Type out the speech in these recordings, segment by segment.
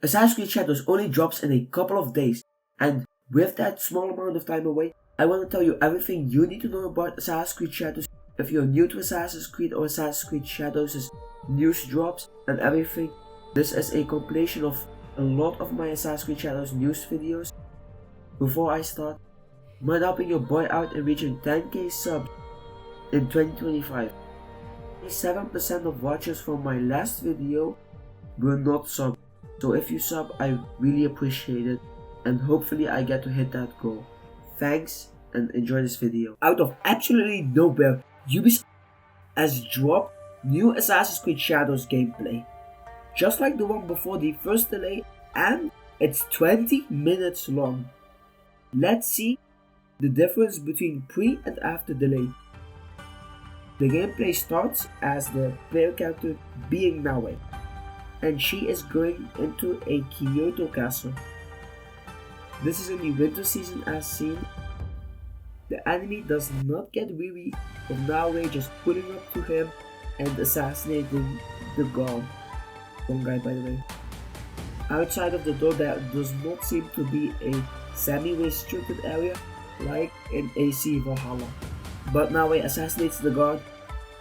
Assassin's Creed Shadows only drops in a couple of days, and with that small amount of time away, I want to tell you everything you need to know about Assassin's Creed Shadows. If you're new to Assassin's Creed or Assassin's Creed Shadows' news drops and everything, this is a compilation of a lot of my Assassin's Creed Shadows news videos. Before I start, mind helping your boy out in reaching 10k subs in 2025. 7% of watchers from my last video were not sub, so if you sub, I really appreciate it, and hopefully I get to hit that goal. Thanks and enjoy this video. Out of absolutely nowhere, Ubisoft has dropped new Assassin's Creed Shadows gameplay, just like the one before the first delay, and it's 20 minutes long. Let's see the difference between pre and after delay. The gameplay starts as the player character being Nawe, and she is going into a Kyoto castle. This is in the winter season as seen. The enemy does not get weary of Nawe just pulling up to him and assassinating the guard. One guy, by the way. Outside of the door, there does not seem to be a semi-restricted area like in AC Valhalla. But Nawe assassinates the guard,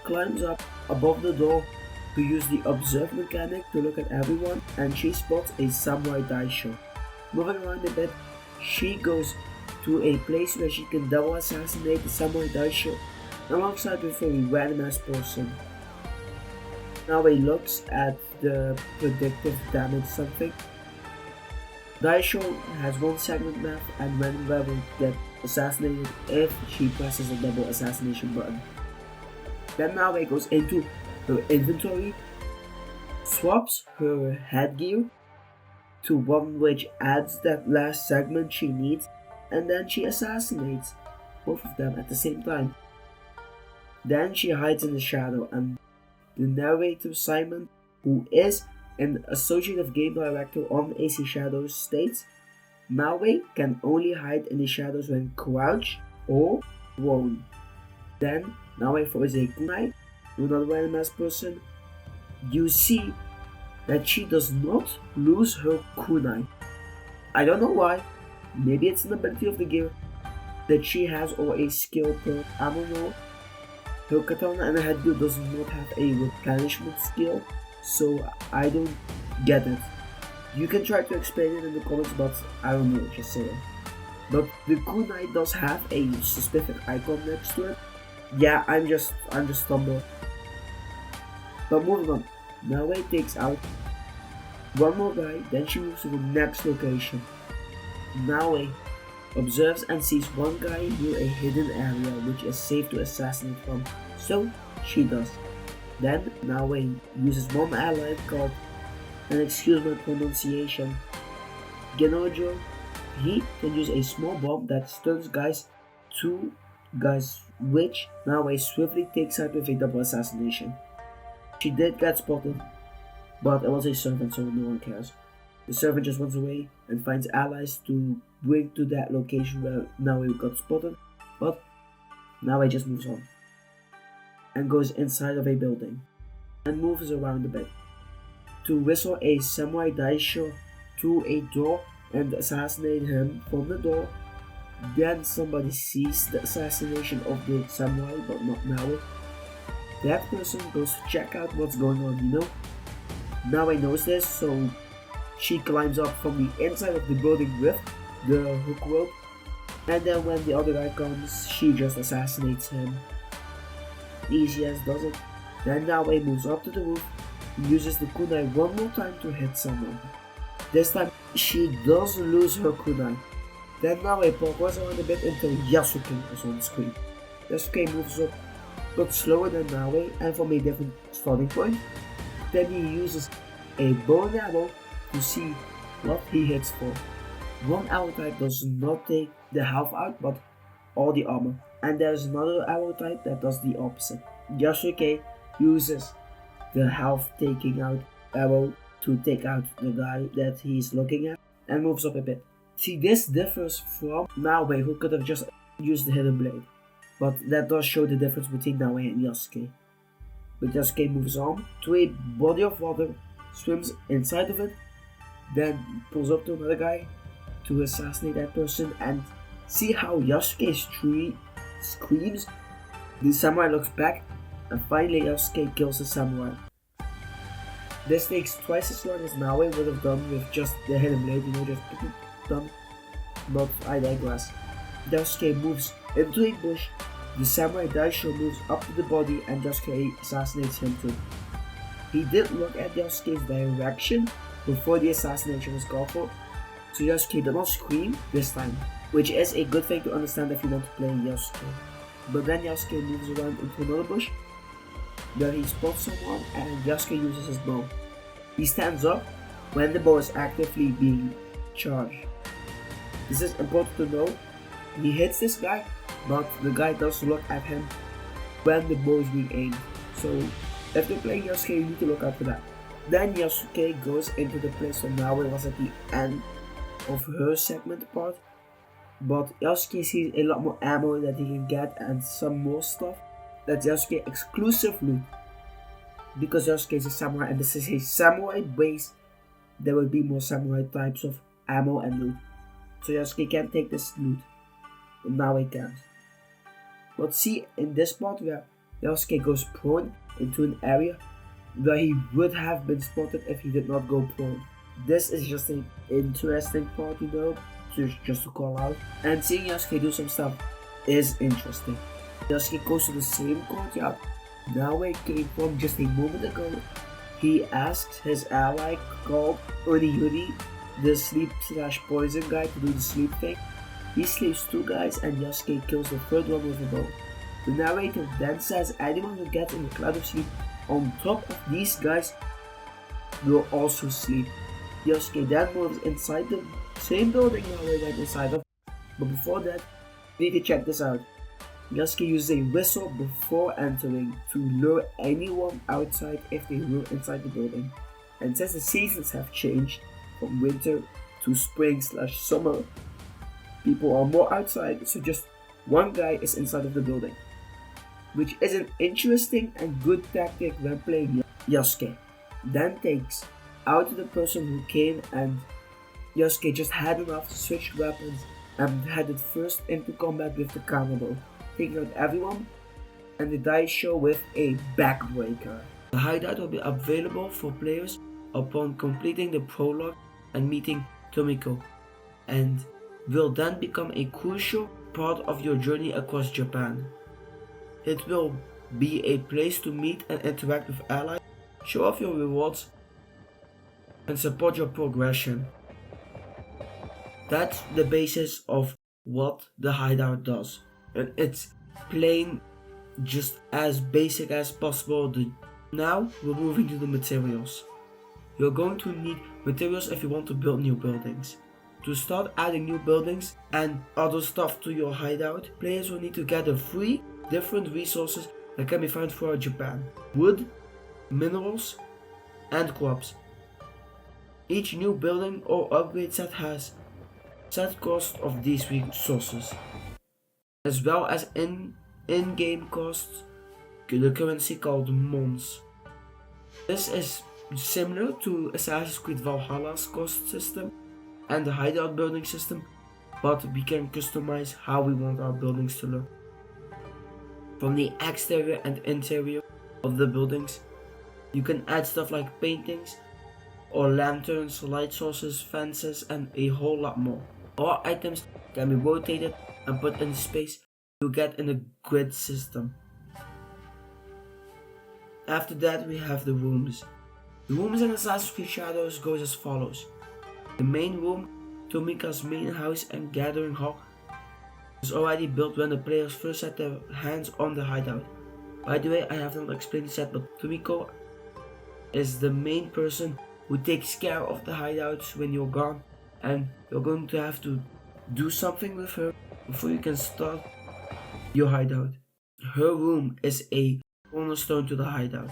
climbs up above the door to use the observe mechanic to look at everyone, and she spots a samurai daisho. Moving around a bit, she goes to a place where she can double assassinate the samurai daisho alongside with a random ass person. Nawe looks at the predictive damage something. Daisho has 1 segment left, and random guy will get assassinated if she presses a double assassination button. Then Nawe goes into her inventory, swaps her headgear to one which adds that last segment she needs, and then she assassinates both of them at the same time. Then she hides in the shadow, and the narrator Simon, who is an associative game director on AC Shadows, states Nawe can only hide in the shadows when crouched or prone. Then Nawe throws a kunai to another random ass person. You see that she does not lose her kunai. I don't know why. Maybe it's an ability of the gear that she has or a skill per. I don't know. Her katana and her headgear does not have a replenishment skill, so I don't get it. You can try to explain it in the comments, but I don't know, just say it. But the kunai does have a specific icon next to it. Yeah, I'm just stumbled. But moving on, Nawe takes out one more guy, then she moves to the next location. Nawe observes and sees one guy near a hidden area which is safe to assassinate from, so she does. Then Nawe uses one ally called, and excuse my pronunciation, Genojo. He can use a small bomb that stuns two guys, which Nawe swiftly takes out with a double assassination. She did get spotted, but it was a servant, so no one cares. The servant just runs away and finds allies to bring to that location where Nawe got spotted, but Nawe just moves on and goes inside of a building and moves around a bit to whistle a samurai daisho to a door and assassinate him from the door. Then somebody sees the assassination of the samurai, but not Nawe. That person goes to check out what's going on, Nawe knows this, so she climbs up from the inside of the building with the hook rope, and then when the other guy comes, she just assassinates him. Easy as does it. Then Nawe moves up to the roof and uses the kunai one more time to hit someone. This time she does lose her kunai. Then Nawe parkours around a bit until Yasuke is on the screen. Yasuke moves up but slower than Nawe and from a different starting point. Then he uses a bow and arrow to see what he hits for. One arrow type does not take the health out but all the armor, and there's another arrow type that does the opposite. Yasuke uses the health taking out arrow to take out the guy that he's looking at and moves up a bit. See, this differs from Nawe, who could have just used the hidden blade, but that does show the difference between Nawe and Yasuke. But Yasuke moves on to a body of water, swims inside of it, then pulls up to another guy to assassinate that person, and see how Yasuke screams. The samurai looks back, and finally Yasuke kills the samurai. This takes twice as long as Naoe would have done with just the hidden blade, just done. But I digress. Yasuke moves into a bush, the samurai Daisho moves up to the body, and Yasuke assassinates him too. He did look at Yasuke's direction before the assassination was called for, so Yasuke did not scream this time, which is a good thing to understand if you want to play Yasuke. But then Yasuke moves around into another bush, where he spots someone, and Yasuke uses his bow. He stands up when the bow is actively being charged. This is important to know. He hits this guy, but the guy does look at him when the bow is being aimed. So if you're playing Yasuke, you need to look out for that. Then Yasuke goes into the place where Naoe was at the end of her segment part, but Yasuke sees a lot more ammo that he can get and some more stuff. That's Yasuke exclusive loot. Because Yasuke is a samurai and this is a samurai base, there will be more samurai types of ammo and loot. So Yasuke can't take this loot, but Naoe can. But see, in this part where Yasuke goes prone into an area where he would have been spotted if he did not go prone. This is just an interesting part, just to call out. And seeing Yasuke do some stuff is interesting. Yasuke goes to the same courtyard Naoe came from just a moment ago. He asks his ally called Oniyuri, the sleep/poison guy, to do the sleep thing. He sleeps 2 guys and Yasuke kills the 3rd one with a bow. The narrator then says anyone who gets in the cloud of sleep on top of these guys will also sleep. Yasuke then moves inside the same building Naoe went inside of, but before that, we need to check this out. Yasuke uses a whistle before entering to lure anyone outside if they were inside the building. And since the seasons have changed from winter to spring/summer, people are more outside, so just one guy is inside of the building, which is an interesting and good tactic when playing Yasuke. Then takes out the person who came, and Yasuke just had enough to switch weapons and headed first into combat with the cannibal, taking out everyone and the Daisho with a backbreaker. The hideout will be available for players upon completing the prologue and meeting Tomiko, and will then become a crucial part of your journey across Japan. It will be a place to meet and interact with allies, show off your rewards, and support your progression. That's the basis of what the hideout does. And it's plain, just as basic as possible. Now we're moving to the materials. You're going to need materials if you want to build new buildings. To start adding new buildings and other stuff to your hideout, players will need to gather 3 different resources that can be found throughout Japan: wood, minerals, and crops. Each new building or upgrade set has set cost of these resources, as well as in-game costs, the currency called mons. This is similar to Assassin's Creed Valhalla's cost system and the hideout building system, but we can customize how we want our buildings to look. From the exterior and interior of the buildings, you can add stuff like paintings or lanterns, light sources, fences, and a whole lot more. All items can be rotated and put in the space you get in the grid system. After that, we have the rooms. The rooms in Assassin's Creed Shadows goes as follows. The main room, Tomika's main house and gathering hall, was already built when the players first set their hands on the hideout. By the way, I have not explained this yet, but Tomiko is the main person who takes care of the hideouts when you're gone, and you're going to have to do something with her before you can start your hideout. Her room is a cornerstone to the hideout,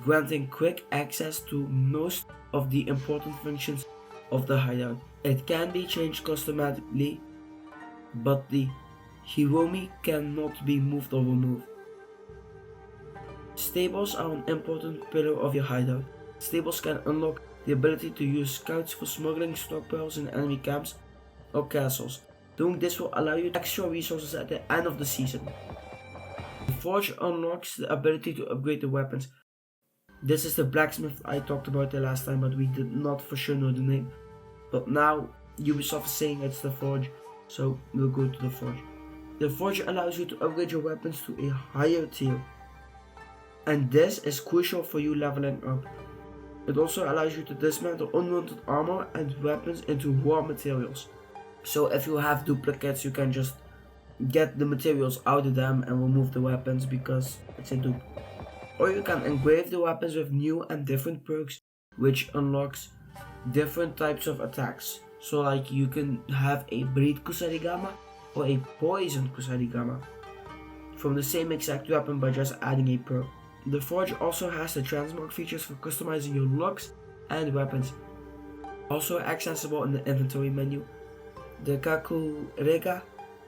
granting quick access to most of the important functions of the hideout. It can be changed customizably, but the Hiromi cannot be moved or removed. Stables are an important pillar of your hideout. Stables can unlock the ability to use scouts for smuggling stockpiles in enemy camps or castles. Doing this will allow you extra resources at the end of the season. The Forge unlocks the ability to upgrade the weapons. This is the blacksmith I talked about the last time, but we did not for sure know the name. But now Ubisoft is saying it's the Forge, so we'll go to the Forge. The Forge allows you to upgrade your weapons to a higher tier, and this is crucial for you leveling up. It also allows you to dismantle unwanted armor and weapons into raw materials. So if you have duplicates, you can just get the materials out of them and remove the weapons because it's a dupe. Or you can engrave the weapons with new and different perks, which unlocks different types of attacks. So like you can have a bleed kusarigama or a poison kusarigama from the same exact weapon by just adding a perk. The Forge also has the transmog features for customizing your locks and weapons, also accessible in the inventory menu. The Kakurega,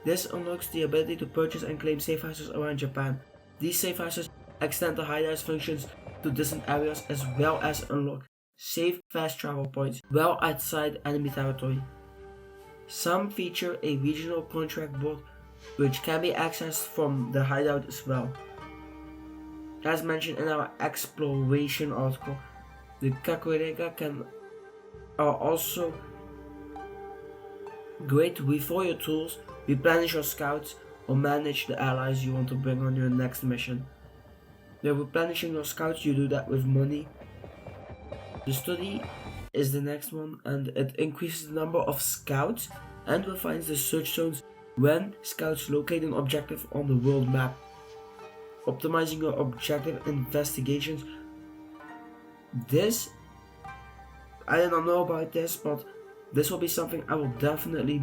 this unlocks the ability to purchase and claim safe houses around Japan. These safe houses extend the hideouts functions to distant areas as well as unlock safe fast travel points well outside enemy territory. Some feature a regional contract board which can be accessed from the hideout as well. As mentioned in our exploration article, the Kakurega are also great to refill your tools, replenish your scouts, or manage the allies you want to bring on your next mission. When replenishing your scouts, you do that with money. The study is the next one, and it increases the number of scouts and refines the search zones when scouts locate an objective on the world map. Optimizing your objective investigations. This, I don't know about this, but this will be something I will definitely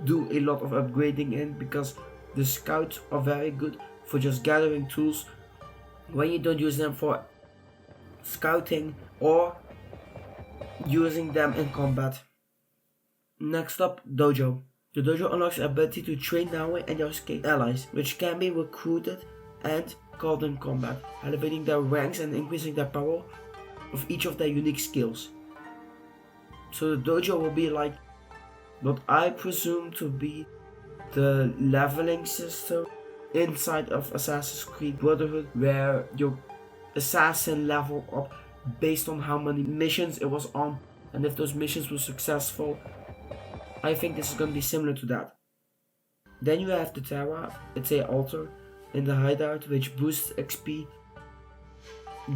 do a lot of upgrading in, because the scouts are very good for just gathering tools when you don't use them for scouting or using them in combat. Next up, Dojo. The Dojo unlocks the ability to train Naui and Yosuke allies, which can be recruited and called in combat, elevating their ranks and increasing their power of each of their unique skills. So the Dojo will be like what I presume to be the leveling system inside of Assassin's Creed Brotherhood, where your assassin level up based on how many missions it was on, and if those missions were successful. I think this is going to be similar to that. Then you have the Terra, it's a altar in the hideout which boosts XP.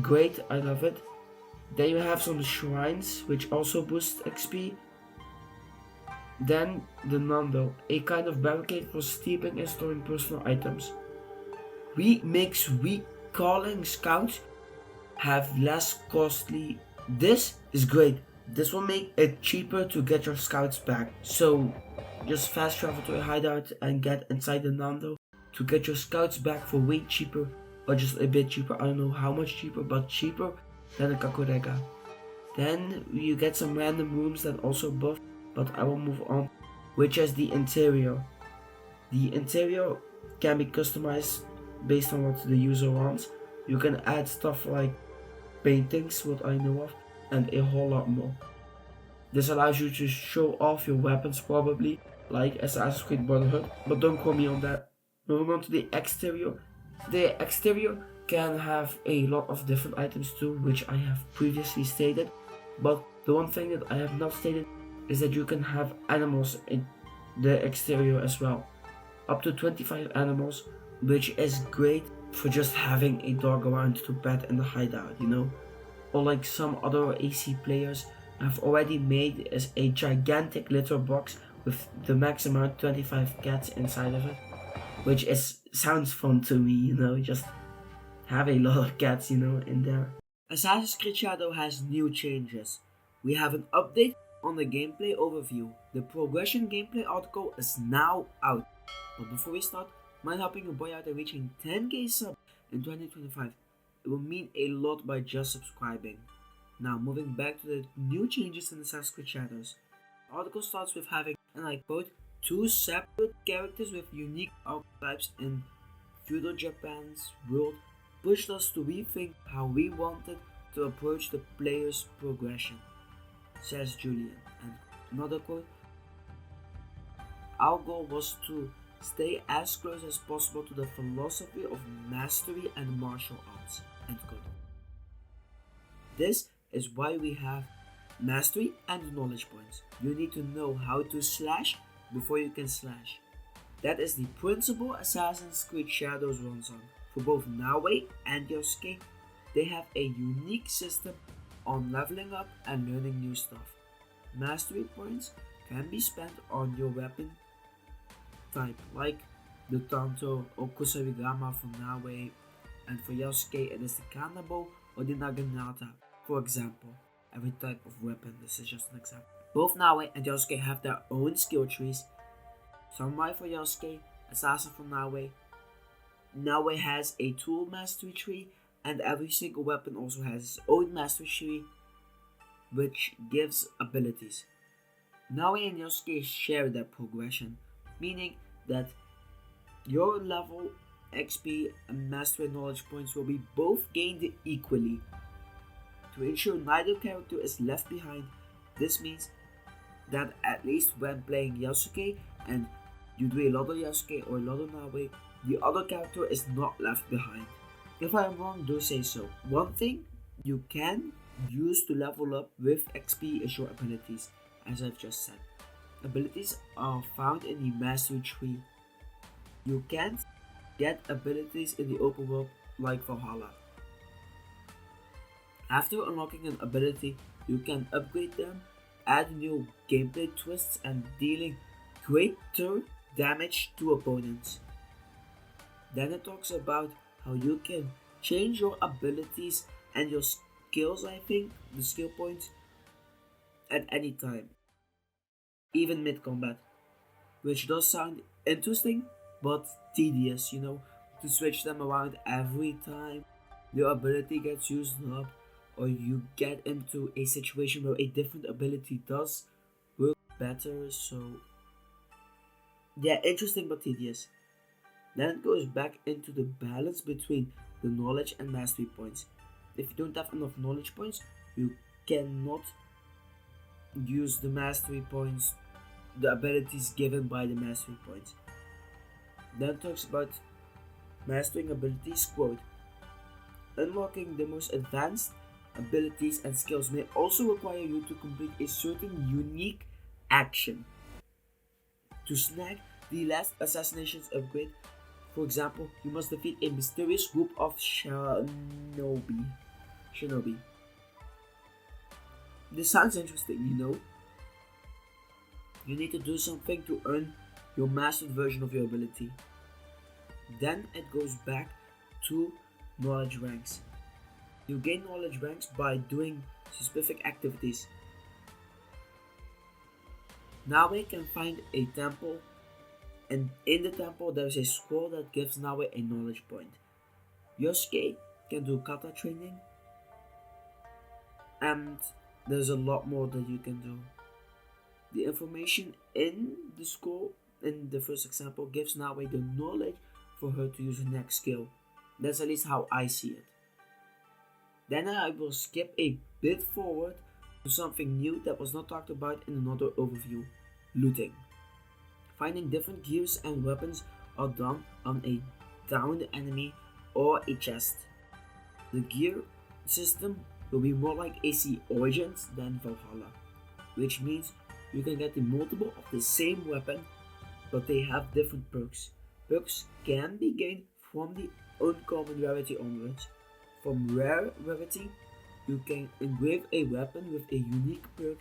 Great, I love it. Then you have some shrines which also boost XP. Then the Nando, a kind of barricade for steeping and storing personal items. Makes recalling scouts have less costly. This is great. This will make it cheaper to get your scouts back. So just fast travel to a hideout and get inside the Nando to get your scouts back for way cheaper, or just a bit cheaper. I don't know how much cheaper, but cheaper than a Kakurega. Then you get some random rooms that also buff, but I will move on, which is the interior. The interior can be customized based on what the user wants. You can add stuff like paintings, what I know of, and a whole lot more. This allows you to show off your weapons, probably like Assassin's Creed Brotherhood, but don't quote me on that. Moving on to the exterior. The exterior can have a lot of different items too, which I have previously stated, but the one thing that I have not stated is that you can have animals in the exterior as well. Up to 25 animals, which is great for just having a dog around to pet in the hideout, you know? Or like some other AC players have already made is a gigantic litter box with the max amount 25 cats inside of it, which sounds fun to me, you know, just have a lot of cats, you know, in there. Assassin's Creed Shadow has new changes. We have an update on the gameplay overview. The progression gameplay article is now out. But before we start, mind helping your boy out and reaching 10k subs in 2025. It will mean a lot by just subscribing. Now moving back to the new changes in Assassin's Creed Shadows. The article starts with having, and I quote, 2 separate characters with unique archetypes in Feudal Japan's world pushed us to rethink how we wanted to approach the player's progression, says Julian. And another quote, our goal was to stay as close as possible to the philosophy of mastery and martial arts, end quote. This is why we have mastery and knowledge points. You need to know how to slash before you can slash. That is the principle Assassin's Creed Shadows runs on. For both Nawe and Yosuke, they have a unique system on leveling up and learning new stuff. Mastery points can be spent on your weapon type, like the Tanto or Kusarigama for Nawe, and for Yosuke it is the Kanabo or the Naginata, for example. Every type of weapon, this is just an example. Both Nawe and Yosuke have their own skill trees. Samurai for Yosuke, Assassin for Nawe. Nawe has a tool mastery tree, and every single weapon also has its own mastery tree, which gives abilities. Nawe and Yosuke share their progression, meaning that your level, XP, and mastery knowledge points will be both gained equally. To ensure neither character is left behind, this means that at least when playing Yosuke and you do a lot of Yosuke or a lot of Nawe, the other character is not left behind. If I am wrong, do say so. One thing you can use to level up with XP is your abilities, as I've just said. Abilities are found in the mastery tree. You can't get abilities in the open world like Valhalla. After unlocking an ability, you can upgrade them, add new gameplay twists, and dealing greater damage to opponents. Then it talks about how you can change your abilities and your skills, I think, the skill points, at any time, even mid-combat, which does sound interesting, but tedious, to switch them around every time your ability gets used up, or you get into a situation where a different ability does work better. So yeah, interesting but tedious. Then it goes back into the balance between the knowledge and mastery points. If you don't have enough knowledge points, you cannot use the mastery points, the abilities given by the mastery points. Then it talks about mastering abilities, quote, unlocking the most advanced abilities and skills may also require you to complete a certain unique action. To snag the last assassination's upgrade, for example, you must defeat a mysterious group of shinobi. This sounds interesting, You need to do something to earn your mastered version of your ability. Then it goes back to knowledge ranks. You gain knowledge ranks by doing specific activities. Nawe can find a temple, and in the temple there is a scroll that gives Nawe a knowledge point. Yosuke can do kata training, and there's a lot more that you can do. The information in the scroll, in the first example, gives Nawe the knowledge for her to use her next skill. That's at least how I see it. Then I will skip a bit forward to something new that was not talked about in another overview: looting. Finding different gears and weapons are done on a downed enemy or a chest. The gear system will be more like AC Origins than Valhalla, which means you can get the multiple of the same weapon, but they have different perks. Perks can be gained from the uncommon rarity onwards. From rare rarity, you can engrave a weapon with a unique perk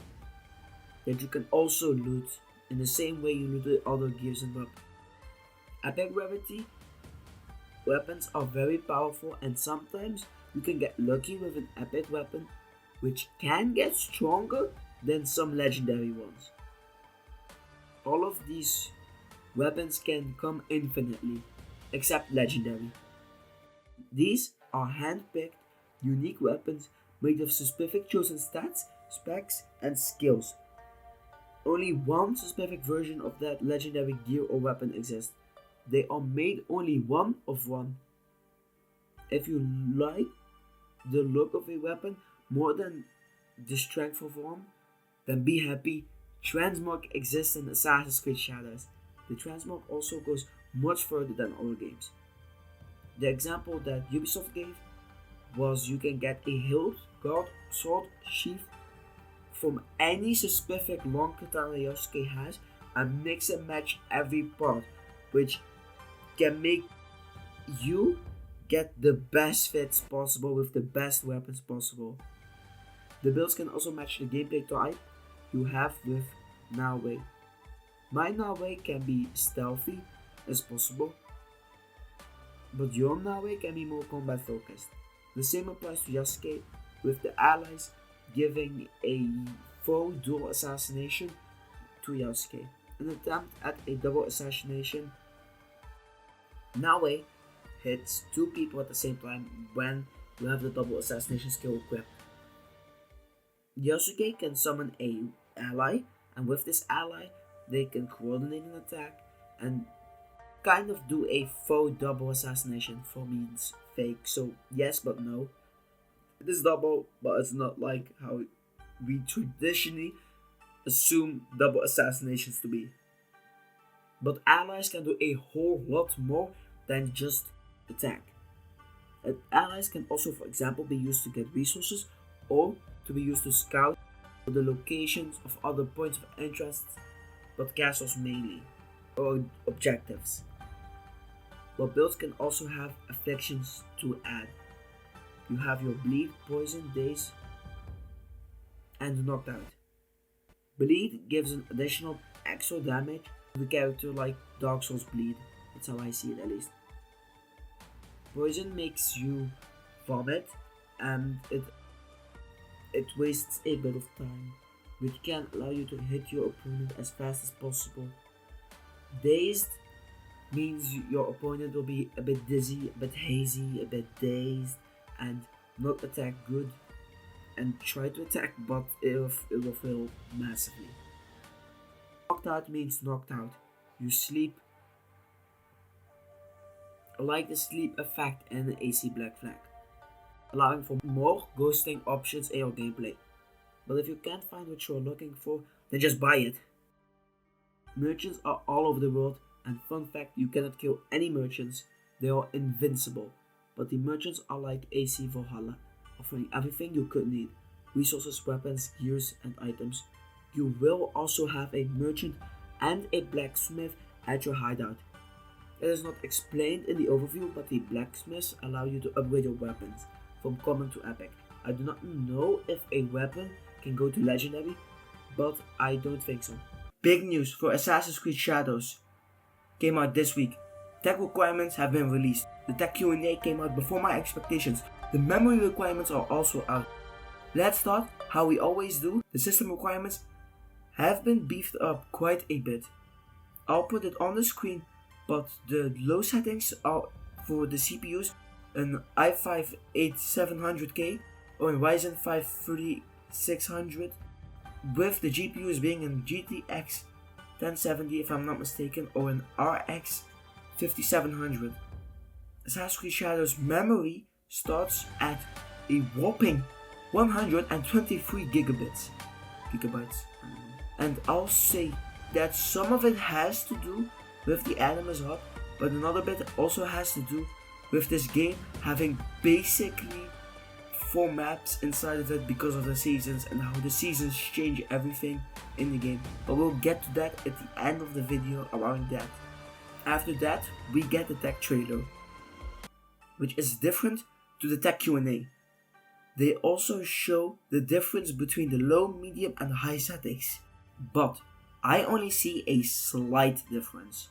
that you can also loot in the same way you loot the other gears and weapons. Epic rarity weapons are very powerful, and sometimes you can get lucky with an epic weapon which can get stronger than some legendary ones. All of these weapons can come infinitely, except legendary. These are hand-picked, unique weapons made of specific chosen stats, specs, and skills. Only one specific version of that legendary gear or weapon exists. They are made only one of one. If you like the look of a weapon more than the strength of one, then be happy. Transmog exists in Assassin's Creed Shadows. The transmog also goes much further than other games. The example that Ubisoft gave was you can get a hilt, guard, sword, sheath from any specific long katana Yosuke has and mix and match every part, which can make you get the best fits possible with the best weapons possible. The builds can also match the gameplay type you have with Naoe. My Naoe can be stealthy as possible, but your Naoe can be more combat focused. The same applies to Yasuke, with the allies giving a faux dual assassination to Yasuke. An attempt at a double assassination, Naoe hits two people at the same time when you have the double assassination skill equipped. Yasuke can summon a ally, and with this ally they can coordinate an attack and kind of do a faux double assassination. Faux means fake, so yes but no. It is double, but it's not like how we traditionally assume double assassinations to be. But allies can do a whole lot more than just attack. And allies can also, for example, be used to get resources or to be used to scout the locations of other points of interest, but castles mainly, or objectives. But builds can also have afflictions to add. You have your bleed, poison, daze, and knocked out. Bleed gives an additional extra damage to the character like Dark Souls bleed. That's how I see it at least. Poison makes you vomit and it wastes a bit of time, which can allow you to hit your opponent as fast as possible. Dazed means your opponent will be a bit dizzy, a bit hazy, a bit dazed, and not attack good, and try to attack, but it will fail massively. Knocked out means knocked out. You sleep, like the sleep effect in AC Black Flag, allowing for more ghosting options in your gameplay. But if you can't find what you're looking for, then just buy it. Merchants are all over the world, and fun fact, you cannot kill any merchants. They are invincible. But the merchants are like AC Valhalla, offering everything you could need: resources, weapons, gears, and items. You will also have a merchant and a blacksmith at your hideout. It is not explained in the overview, but the blacksmiths allow you to upgrade your weapons from common to epic. I do not know if a weapon can go to legendary, but I don't think so. Big news for Assassin's Creed Shadows came out this week. Tech requirements have been released. The tech Q&A came out before my expectations. The memory requirements are also out. Let's start how we always do. The system requirements have been beefed up quite a bit. I'll put it on the screen, but the low settings are for the CPUs an i5 8700K or a Ryzen 5 3600, with the GPUs being an GTX 1070 if I'm not mistaken, or an RX 5700. Assassin's Creed Shadows memory starts at a whopping 123 gigabytes. And I'll say that some of it has to do with the Animus Hub, but another bit also has to do with this game having basically 4 maps inside of it because of the seasons and how the seasons change everything in the game. But we'll get to that at the end of the video around that. After that, we get the tech trailer, which is different to the tech Q&A. They also show the difference between the low, medium and high settings, but I only see a slight difference.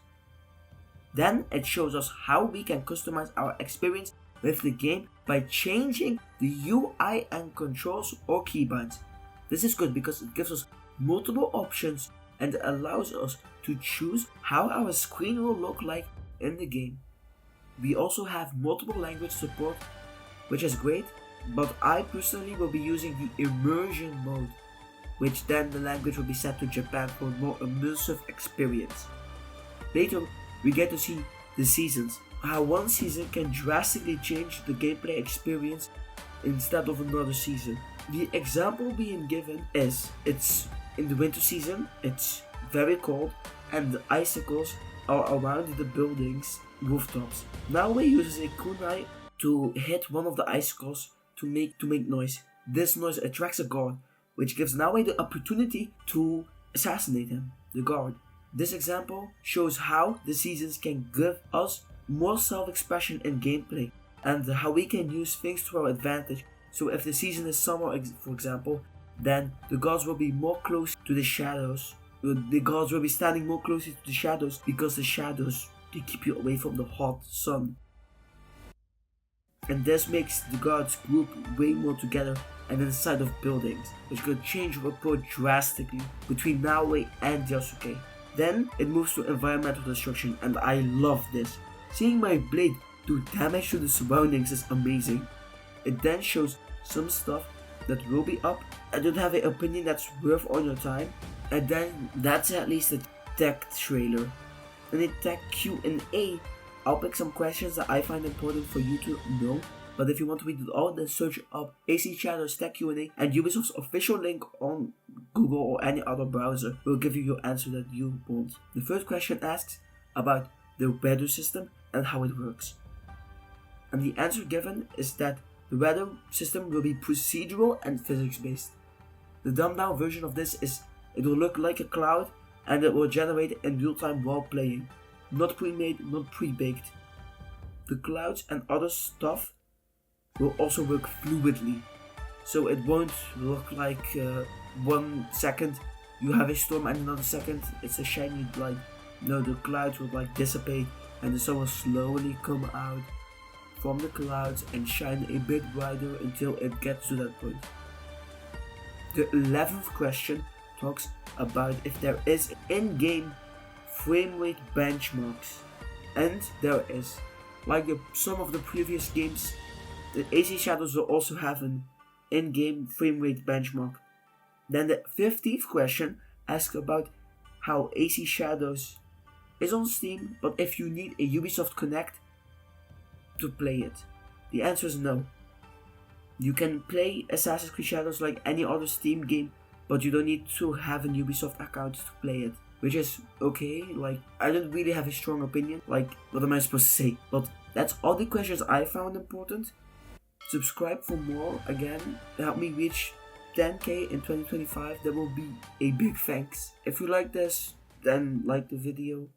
Then it shows us how we can customize our experience with the game by changing the UI and controls or keybinds. This is good because it gives us multiple options and allows us to choose how our screen will look like in the game. We also have multiple language support, which is great, but I personally will be using the immersion mode, which then the language will be set to Japan for a more immersive experience. Later, we get to see the seasons, how one season can drastically change the gameplay experience instead of another season. The example being given is it's in the winter season, it's very cold, and the icicles are around the building's rooftops. Naoe uses a kunai to hit one of the icicles to make noise. This noise attracts a guard, which gives Naoe the opportunity to assassinate him, the guard. This example shows how the seasons can give us more self-expression in gameplay and how we can use things to our advantage. So if the season is summer, for example, then the gods will be more close to the shadows. The gods will be standing more closely to the shadows because the shadows, they keep you away from the hot sun. And this makes the gods group way more together and inside of buildings, which could change your approach drastically between Naoe and Yasuke. Then it moves to environmental destruction, and I love this. Seeing my blade do damage to the surroundings is amazing. It then shows some stuff that will be up. I don't have an opinion that's worth all your time. And then that's at least a tech trailer. And in tech Q&A, I'll pick some questions that I find important for you to know. But if you want to read it all, then search up AC Shadows Tech Q&A, and Ubisoft's official link on Google or any other browser will give you your answer that you want. The first question asks about the weather system and how it works. And the answer given is that the weather system will be procedural and physics based. The dumbed down version of this is it will look like a cloud and it will generate in real time while playing. Not pre-made, not pre-baked. The clouds and other stuff will also work fluidly. So it won't look like 1 second you have a storm and another second it's a shiny light. No, the clouds will dissipate and the sun will slowly come out from the clouds and shine a bit brighter until it gets to that point. The 11th question talks about if there is in-game frame rate benchmarks, and there is. Like some of the previous games, the AC Shadows will also have an in-game frame rate benchmark. Then the 15th question asks about how AC Shadows is on Steam, but if you need a Ubisoft Connect to play it. The answer is no. You can play Assassin's Creed Shadows like any other Steam game, but you don't need to have a Ubisoft account to play it. Which is okay, I don't really have a strong opinion, what am I supposed to say? But that's all the questions I found important. Subscribe for more, again, help me reach 10k in 2025, that will be a big thanks. If you like this, then like the video.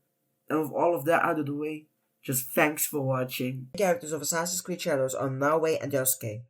And with all of that out of the way, just thanks for watching. The characters of Assassin's Creed Shadows are Naoe and Yasuke.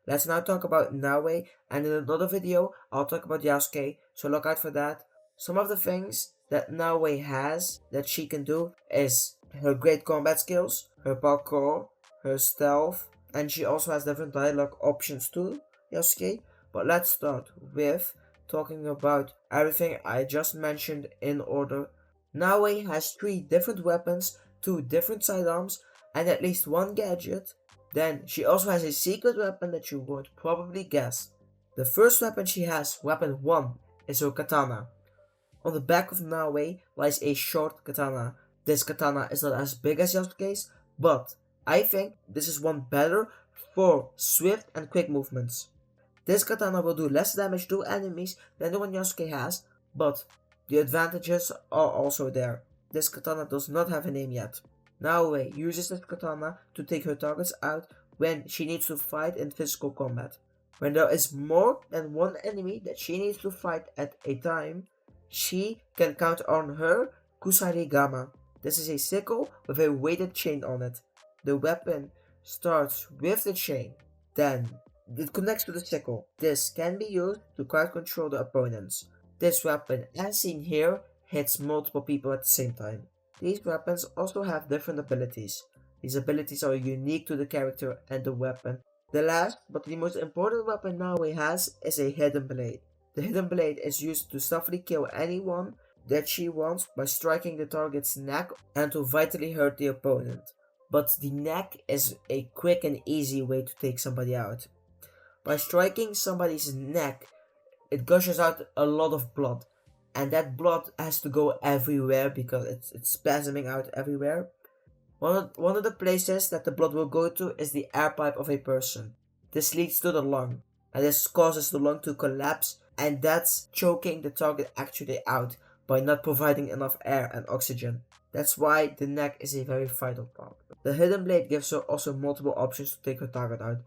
Let's now talk about Naoe, and in another video, I'll talk about Yasuke, so look out for that. Some of the things that Naoe has, that she can do, is her great combat skills, her parkour, her stealth, and she also has different dialogue options too, Yasuke. But let's start with talking about everything I just mentioned in order. Naoe has 3 different weapons, 2 different sidearms, and at least 1 gadget. Then she also has a secret weapon that you would probably guess. The first weapon she has, weapon 1, is her katana. On the back of Naoe lies a short katana. This katana is not as big as Yasuke's, but I think this is one better for swift and quick movements. This katana will do less damage to enemies than the one Yasuke has, but the advantages are also there. This katana does not have a name yet. Naoe uses this katana to take her targets out when she needs to fight in physical combat. When there is more than 1 enemy that she needs to fight at a time, she can count on her Kusarigama. This is a sickle with a weighted chain on it. The weapon starts with the chain, then it connects to the sickle. This can be used to crowd control the opponents. This weapon, as seen here, hits multiple people at the same time. These weapons also have different abilities. These abilities are unique to the character and the weapon. The last, but the most important weapon Naoe has is a hidden blade. The hidden blade is used to stealthily kill anyone that she wants by striking the target's neck and to vitally hurt the opponent. But the neck is a quick and easy way to take somebody out. By striking somebody's neck, it gushes out a lot of blood, and that blood has to go everywhere because it's spasming out everywhere. One of the places that the blood will go to is the air pipe of a person. This leads to the lung. and this causes the lung to collapse, and that's choking the target actually out by not providing enough air and oxygen. That's why the neck is a very vital part. The hidden blade gives her also multiple options to take her target out,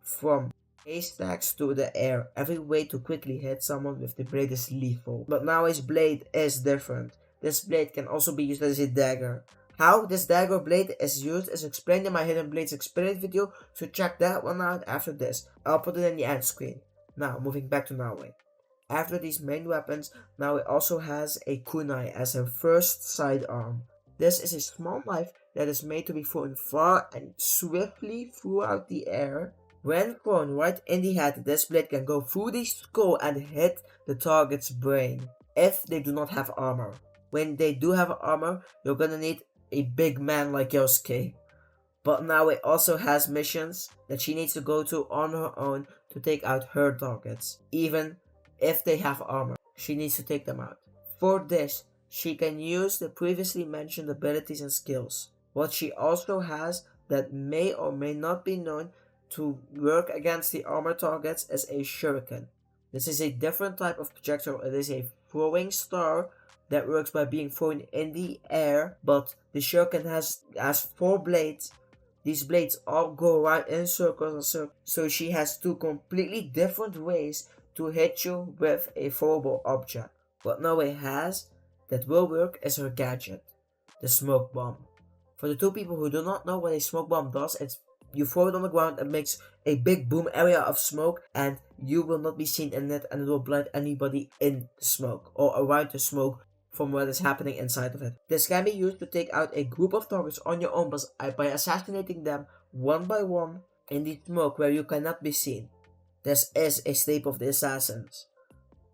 from haystacks to the air. Every way to quickly hit someone with the blade is lethal. But now his blade is different. This blade can also be used as a dagger. How this dagger blade is used is explained in my Hidden Blades Experience video, so check that one out after this. I'll put it in the end screen. Now, moving back to Naoe. After these main weapons, Naoe also has a kunai as her first sidearm. This is a small knife that is made to be thrown far and swiftly throughout the air. When thrown right in the head, this blade can go through the skull and hit the target's brain, if they do not have armor. When they do have armor, you're gonna need a big man like Yosuke. But Naoe also has missions that she needs to go to on her own to take out her targets. Even if they have armor, she needs to take them out. For this, she can use the previously mentioned abilities and skills. What she also has that may or may not be known to work against the armor targets is a shuriken. This is a different type of projectile. It is a throwing star that works by being thrown in the air, but the shuriken has 4 blades. These blades all go right in circles, so she has 2 completely different ways to hit you with a throwable object. What Naoe has that will work is her gadget, the smoke bomb. For the 2 people who do not know what a smoke bomb does, it's you throw it on the ground and makes a big boom area of smoke, and you will not be seen in it, and it will blind anybody in the smoke or around the smoke from what is happening inside of it. This can be used to take out a group of targets on your own by assassinating them one by one in the smoke where you cannot be seen. This is a staple of the assassins.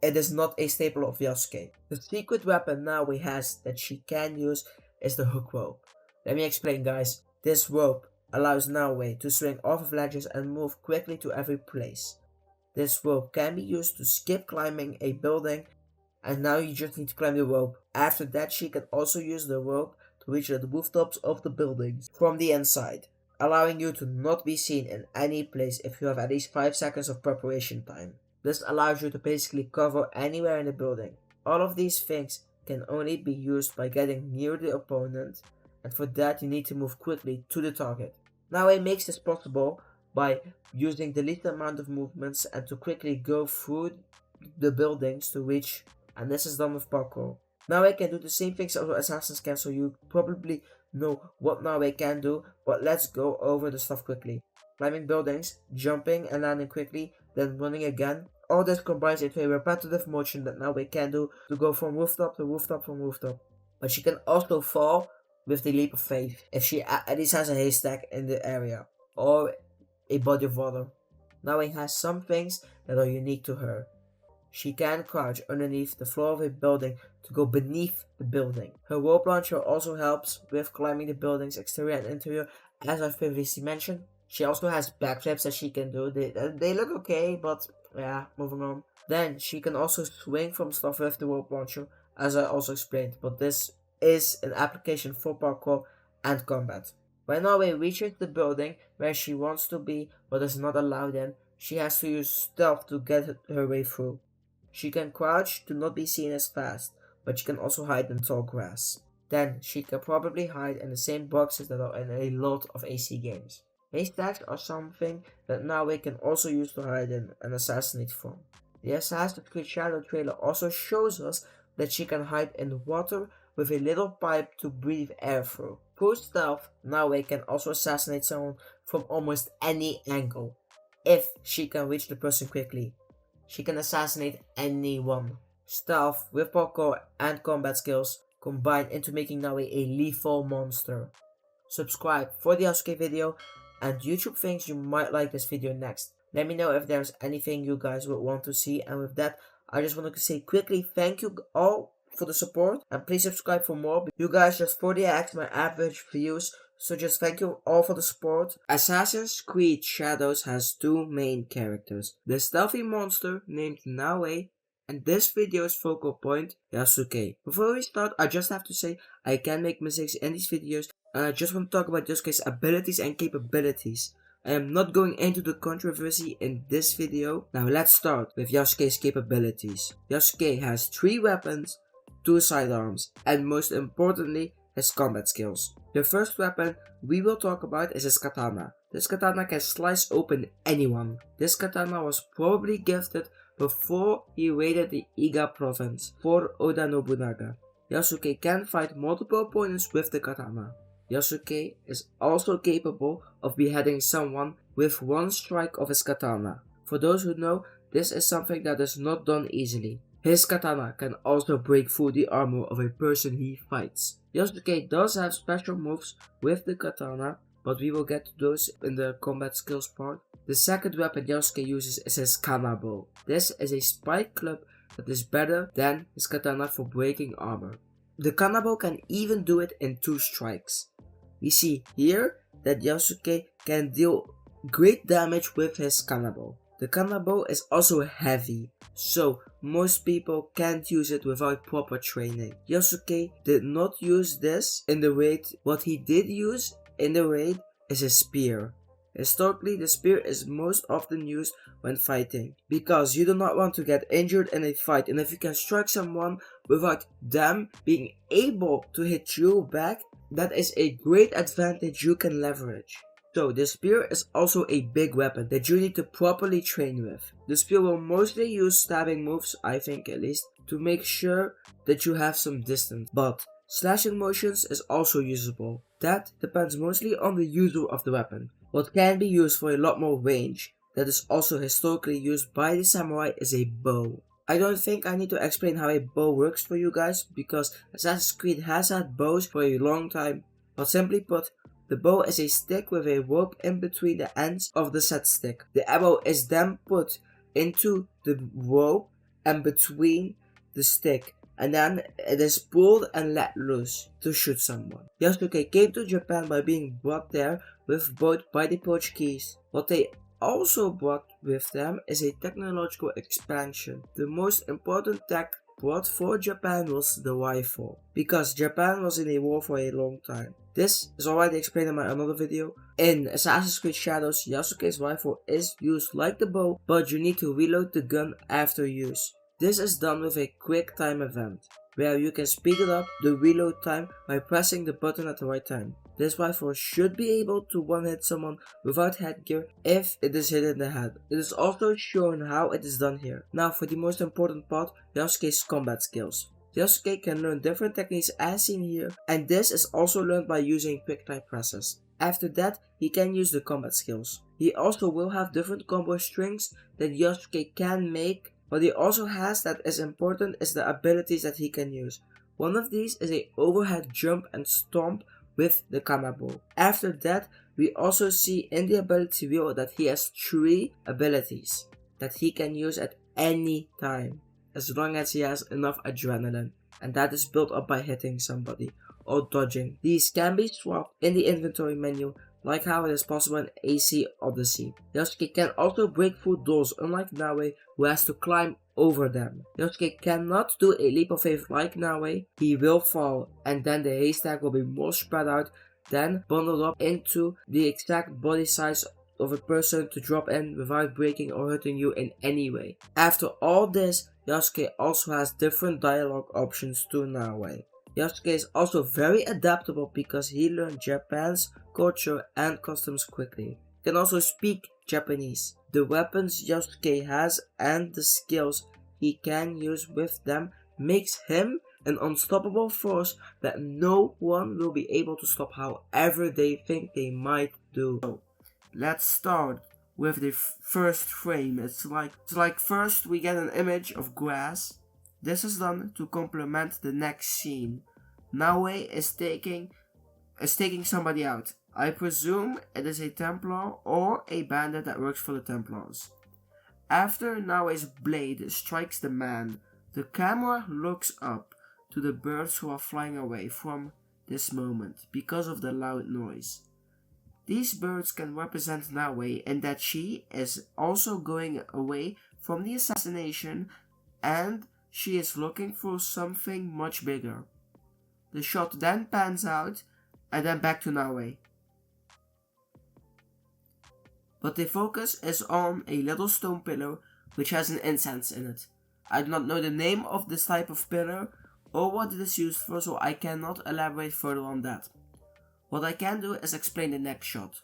It is not a staple of Yosuke. The secret weapon Naoe has that she can use is the hook rope. Let me explain, guys. This rope allows Naoe to swing off of ledges and move quickly to every place. This rope can be used to skip climbing a building, and now you just need to climb the rope. After that, she can also use the rope to reach the rooftops of the buildings from the inside, allowing you to not be seen in any place if you have at least 5 seconds of preparation time. This allows you to basically cover anywhere in the building. All of these things can only be used by getting near the opponent, and for that you need to move quickly to the target. Naoe makes this possible by using the least amount of movements and to quickly go through the buildings to reach, and this is done with parkour. Naoe can do the same things as assassins can, so you probably know what Naoe can do, but let's go over the stuff quickly. Climbing buildings, jumping and landing quickly, then running again. All this combines into a repetitive motion that Naoe can do to go from rooftop to rooftop from rooftop. But she can also fall with the leap of faith if she at least has a haystack in the area or a body of water. Naoe has some things that are unique to her. She can crouch underneath the floor of a building to go beneath the building. Her rope launcher also helps with climbing the building's exterior and interior, as I've previously mentioned. She also has backflips that she can do. They look okay, but yeah, moving on. Then she can also swing from stuff with the rope launcher, as I also explained, but this is an application for parkour and combat. When Naoe reaches the building where she wants to be but is not allowed in, she has to use stealth to get her way through. She can crouch to not be seen as fast, but she can also hide in tall grass. Then she can probably hide in the same boxes that are in a lot of AC games. Haystacks are something that Naoe can also use to hide in and assassinate from. The Assassin's Creed Shadow trailer also shows us that she can hide in water with a little pipe to breathe air through. Through stealth, Naoe can also assassinate someone from almost any angle, if she can reach the person quickly. She can assassinate anyone. Stealth with parkour and combat skills combine into making Naoe a lethal monster. Subscribe for the Yasuke video, and YouTube thinks you might like this video next. Let me know if there's anything you guys would want to see, and with that, I just want to say quickly thank you all for the support, and please subscribe for more. You guys just 40x my average views, so just thank you all for the support. Assassin's Creed Shadows has 2 main characters, the stealthy monster named Naoe, and this video's focal point, Yasuke. Before we start, I just have to say I can make mistakes in these videos, and I just want to talk about Yasuke's abilities and capabilities. I am not going into the controversy in this video. Now let's start with Yasuke's capabilities. Yasuke has 3 weapons, 2 sidearms, and most importantly, his combat skills. The first weapon we will talk about is his katana. This katana can slice open anyone. This katana was probably gifted before he raided the Iga province for Oda Nobunaga. Yasuke can fight multiple opponents with the katana. Yasuke is also capable of beheading someone with 1 strike of his katana. For those who know, this is something that is not done easily. His katana can also break through the armor of a person he fights. Yasuke does have special moves with the katana, but we will get to those in the combat skills part. The second weapon Yasuke uses is his kanabo. This is a spike club that is better than his katana for breaking armor. The kanabo can even do it in 2 strikes. We see here that Yasuke can deal great damage with his kanabo. The kanabo is also heavy, so most people can't use it without proper training. Yasuke did not use this in the raid. What he did use in the raid is a spear. Historically, the spear is most often used when fighting, because you do not want to get injured in a fight, and if you can strike someone without them being able to hit you back, that is a great advantage you can leverage. So the spear is also a big weapon that you need to properly train with. The spear will mostly use stabbing moves, I think at least, to make sure that you have some distance, but slashing motions is also usable. That depends mostly on the user of the weapon. What can be used for a lot more range, that is also historically used by the samurai, is a bow. I don't think I need to explain how a bow works for you guys, because Assassin's Creed has had bows for a long time, but simply put, the bow is a stick with a rope in between the ends of the set stick. The arrow is then put into the rope and between the stick, and then it is pulled and let loose to shoot someone. Yasuke came to Japan by being brought there with boat by the Portuguese. What they also brought with them is a technological expansion. The most important tech brought for Japan was the rifle, because Japan was in a war for a long time. This is already explained in my another video. In Assassin's Creed Shadows, Yasuke's rifle is used like the bow, but you need to reload the gun after use. This is done with a quick time event, where you can speed it up the reload time by pressing the button at the right time. This rifle should be able to one-hit someone without headgear if it is hit in the head. It is also shown how it is done here. Now for the most important part, Yasuke's combat skills. Yasuke can learn different techniques as seen here, and this is also learned by using quick time presses. After that, he can use the combat skills. He also will have different combo strings that Yasuke can make. What he also has that is important is the abilities that he can use. One of these is a overhead jump and stomp with the kanabo. After that, we also see in the ability wheel that he has 3 abilities that he can use at any time, as long as he has enough adrenaline, and that is built up by hitting somebody or dodging. These can be swapped in the inventory menu, like how it is possible in AC Odyssey. Yasuke can also break through doors, unlike Naue, who has to climb over them. Yasuke cannot do a leap of faith like Naue. He will fall, and then the haystack will be more spread out, then bundled up into the exact body size of a person to drop in without breaking or hurting you in any way. After all this, Yasuke also has different dialogue options to Naue. Yasuke is also very adaptable because he learned Japan's culture and customs quickly. He can also speak Japanese. The weapons Yasuke has and the skills he can use with them makes him an unstoppable force that no one will be able to stop however they think they might do. So, let's start with the first frame. It's like first we get an image of grass. This is done to complement the next scene. Naue is taking somebody out. I presume it is a Templar or a bandit that works for the Templars. After Naue's blade strikes the man, the camera looks up to the birds who are flying away from this moment because of the loud noise. These birds can represent Naue in that she is also going away from the assassination and she is looking for something much bigger. The shot then pans out and then back to Naue. but the focus is on a little stone pillar which has an incense in it. I do not know the name of this type of pillar or what it is used for, so I cannot elaborate further on that. What I can do is explain the next shot.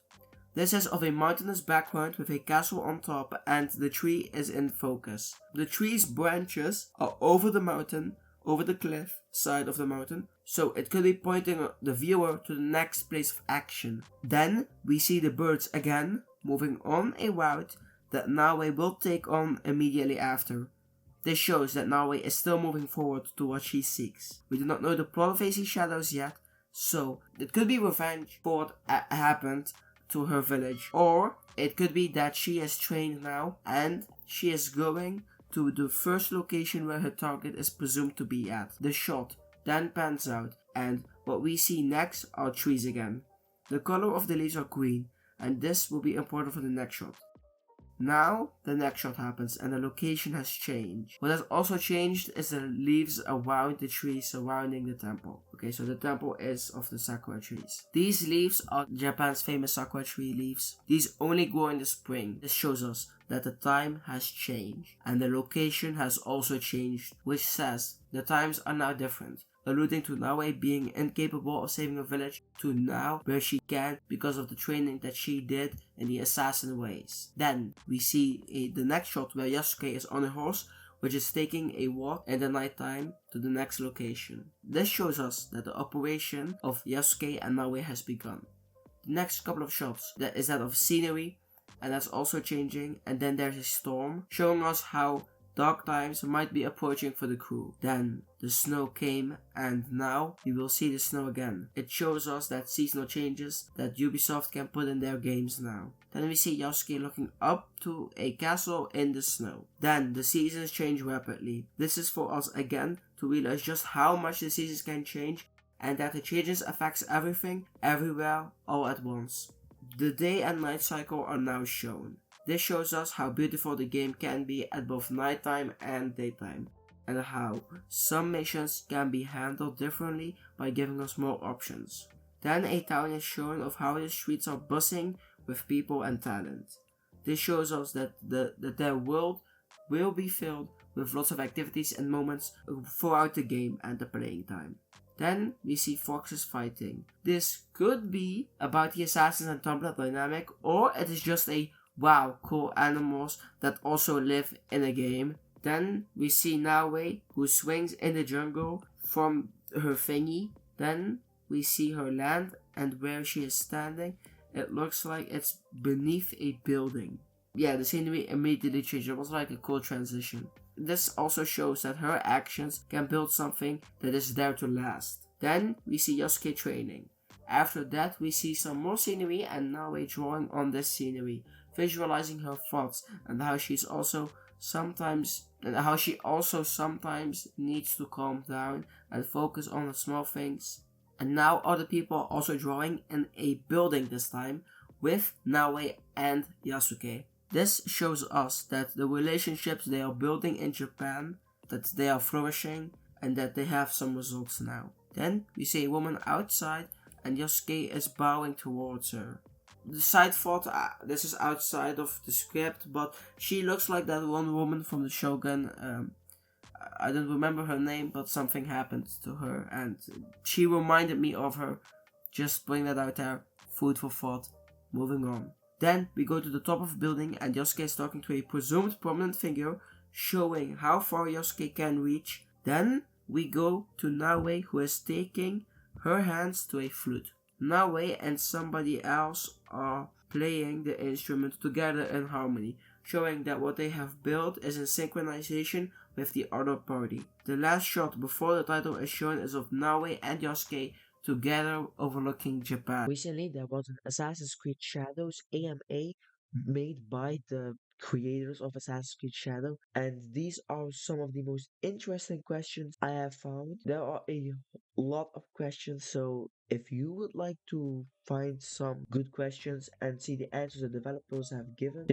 This is of a mountainous background with a castle on top and the tree is in focus. The tree's branches are over the mountain, over the cliff side of the mountain, so it could be pointing the viewer to the next place of action. Then we see the birds again moving on a route that Nawe will take on immediately after. This shows that Nawe is still moving forward to what she seeks. We do not know the plot of AC Shadows yet, so it could be revenge for what happened to her village, or it could be that she is trained now and she is going to the first location where her target is presumed to be at. The shot then pans out and what we see next are trees again. The color of the leaves are green and this will be important for the next shot. Now the next shot happens and the location has changed. What has also changed is the leaves around the trees surrounding the temple. Okay, so the temple is of the sakura trees. These leaves are Japan's famous sakura tree leaves. These only grow in the spring. This shows us that the time has changed and the location has also changed, which says the times are now different, alluding to Nawe being incapable of saving a village to now where she can because of the training that she did in the assassin ways. Then we see the next shot where Yasuke is on a horse which is taking a walk in the nighttime to the next location. This shows us that the operation of Yasuke and Nawe has begun. The next couple of shots that is that of scenery and that's also changing, and then there's a storm showing us how dark times might be approaching for the crew. Then the snow came and now we will see the snow again. It shows us that seasonal changes that Ubisoft can put in their games now. Then we see Yasuke looking up to a castle in the snow. Then the seasons change rapidly. This is for us again to realize just how much the seasons can change and that the changes affects everything, everywhere, all at once. The day and night cycle are now shown. This shows us how beautiful the game can be at both nighttime and daytime, and how some missions can be handled differently by giving us more options. Then a town is shown of how the streets are buzzing with people and talent. This shows us that their world will be filled with lots of activities and moments throughout the game and the playing time. Then we see foxes fighting. This could be about the assassins and Tumblr dynamic, or it is just a wow, cool animals that also live in a game. Then we see Nawe who swings in the jungle from her thingy. Then we see her land and where she is standing, it looks like it's beneath a building. Yeah, the scenery immediately changed. It was like a cool transition. This also shows that her actions can build something that is there to last. Then we see Yasuke training. After that we see some more scenery and Nawe drawing on this scenery, visualizing her thoughts and how she also sometimes needs to calm down and focus on the small things. And now other people are also drawing in a building this time with Nawe and Yasuke. This shows us that the relationships they are building in Japan, that they are flourishing and that they have some results now. Then we see a woman outside and Yasuke is bowing towards her. The side thought, this is outside of the script, but she looks like that one woman from the Shogun. I don't remember her name, but something happened to her and she reminded me of her. Just bring that out there. Food for thought. Moving on. Then we go to the top of the building and Yasuke is talking to a presumed prominent figure, showing how far Yasuke can reach. Then we go to Nawe, who is taking her hands to a flute. Nawe and somebody else are playing the instrument together in harmony, showing that what they have built is in synchronization with the other party. The last shot before the title is shown is of Nawe and Yasuke together overlooking Japan. Recently, there was an Assassin's Creed Shadows AMA made by the creators of Assassin's Creed Shadow, and these are some of the most interesting questions I have found. There are a lot of questions, so if you would like to find some good questions and see the answers the developers have given,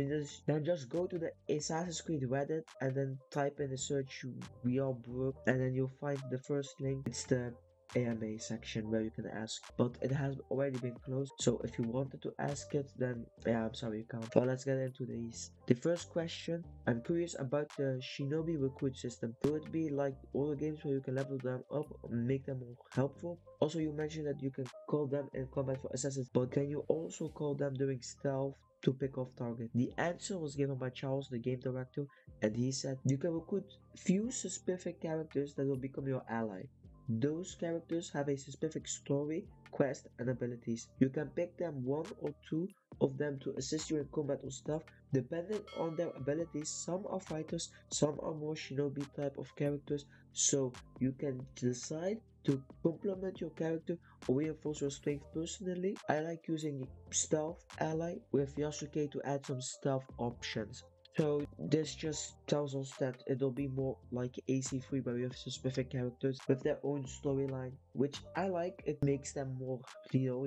then just go to the Assassin's Creed Reddit and then type in the search "We Are Broke" and then you'll find the first link. It's the AMA section where you can ask, but it has already been closed. So if you wanted to ask it, then yeah, I'm sorry you can't. But let's get into these. The first question, I'm curious about the Shinobi recruit system. Will it be like all the games where you can level them up and make them more helpful? Also, you mentioned that you can call them in combat for assassins, but can you also call them during stealth to pick off target? The answer was given by Charles, the game director, and he said you can recruit few specific characters that will become your ally. Those characters have a specific story, quest, and abilities. You can pick them one or two of them to assist you in combat or stuff, depending on their abilities. Some are fighters, some are more shinobi type of characters, so you can decide to complement your character or reinforce your strength. Personally, I like using stealth ally with Yasuke to add some stealth options. So this just tells us that it'll be more like AC3 where you have specific characters with their own storyline, which I like. It makes them more real,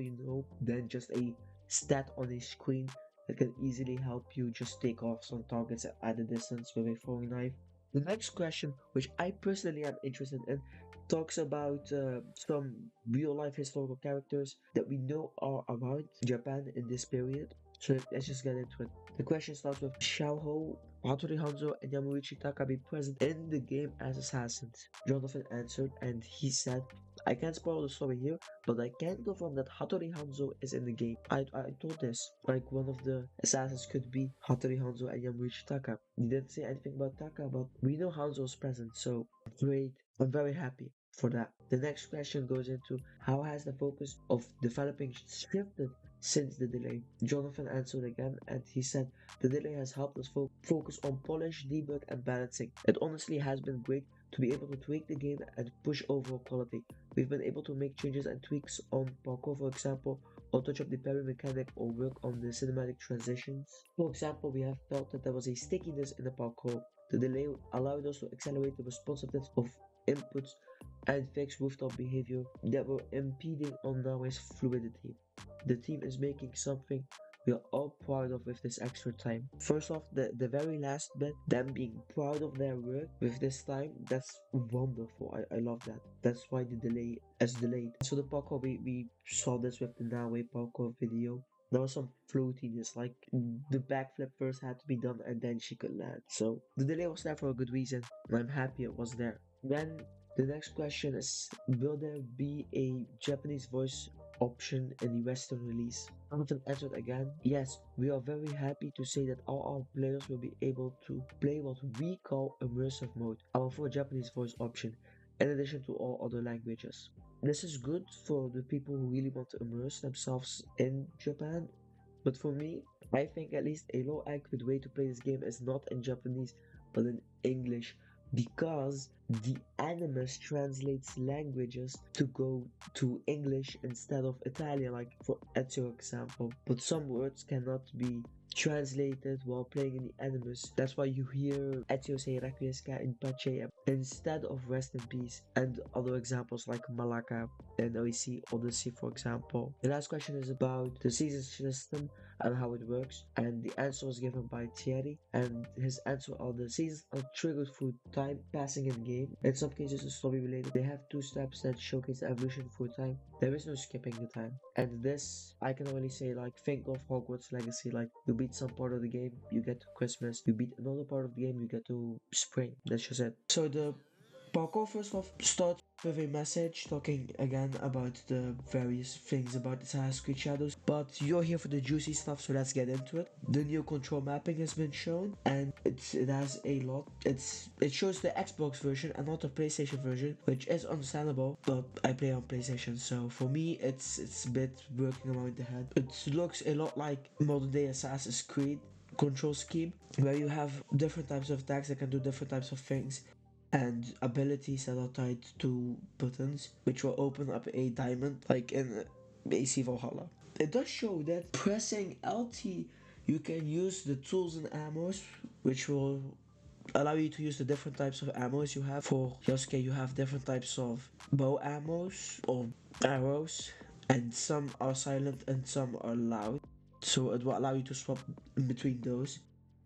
than just a stat on a screen that can easily help you just take off some targets at a distance with a throwing knife. The next question, which I personally am interested in, talks about some real life historical characters that we know are around Japan in this period. So let's just get into it. The question starts with Xiaoho, Hattori Hanzo, and Yamauchi Taka be present in the game as assassins? Jonathan answered, and he said, I can't spoil the story here, but I can confirm that Hattori Hanzo is in the game. I told this, like one of the assassins could be Hattori Hanzo and Yamauchi Taka. He didn't say anything about Taka, but we know Hanzo is present, so great. I'm very happy for that. The next question goes into how has the focus of developing shifted since the delay? Jonathan answered again, and he said the delay has helped us focus on polish, debug, and balancing. It honestly has been great to be able to tweak the game and push overall quality. We've been able to make changes and tweaks on parkour, for example, or touch up the parry mechanic or work on the cinematic transitions. For example, we have felt that there was a stickiness in the parkour. The delay allowed us to accelerate the responsiveness of inputs and fix rooftop behavior that were impeding on Norway's fluidity. The team is making something we are all proud of with this extra time. First off, the very last bit, them being proud of their work with this time, that's wonderful. I love that. That's why the delay is delayed. So the parkour, we saw this with the Norway parkour video. There was some floatiness, like the backflip first had to be done and then she could land. So the delay was there for a good reason, and I'm happy it was there. Then the next question is, will there be a Japanese voice option in the Western release? Jonathan answered again, yes, we are very happy to say that all our players will be able to play what we call immersive mode, our full Japanese voice option, in addition to all other languages. This is good for the people who really want to immerse themselves in Japan, but for me, I think at least a low accurate way to play this game is not in Japanese, but in English, because the animus translates languages to go to English instead of Italian, like for Ezio example. But some words cannot be translated while playing in the animus. That's why you hear Ezio say Requiescat in Pace instead of Rest in Peace, and other examples like Malaka and OEC Odyssey, for example. The last question is about the season system and how it works, and the answer was given by Thierry, and his answer are the seasons are triggered through time passing in game. In some cases it's story related. They have two steps that showcase the evolution through time. There is no skipping the time, and this I can only say, like, think of Hogwarts Legacy. Like, you beat some part of the game, you get to Christmas, you beat another part of the game, you get to spring. That's just it. So the parkour first off starts with a message talking again about the various things about Assassin's Creed Shadows, but you're here for the juicy stuff, so let's get into it. The new control mapping has been shown, and it has a lot. It shows the Xbox version and not the PlayStation version, which is understandable, but I play on PlayStation, so for me it's a bit working around the head. It looks a lot like modern day Assassin's Creed control scheme, where you have different types of attacks that can do different types of things, and abilities that are tied to buttons, which will open up a diamond, like in AC Valhalla. It does show that pressing LT, you can use the tools and ammos, which will allow you to use the different types of ammos you have. For Yosuke, you have different types of bow ammos or arrows, and some are silent and some are loud. So it will allow you to swap in between those.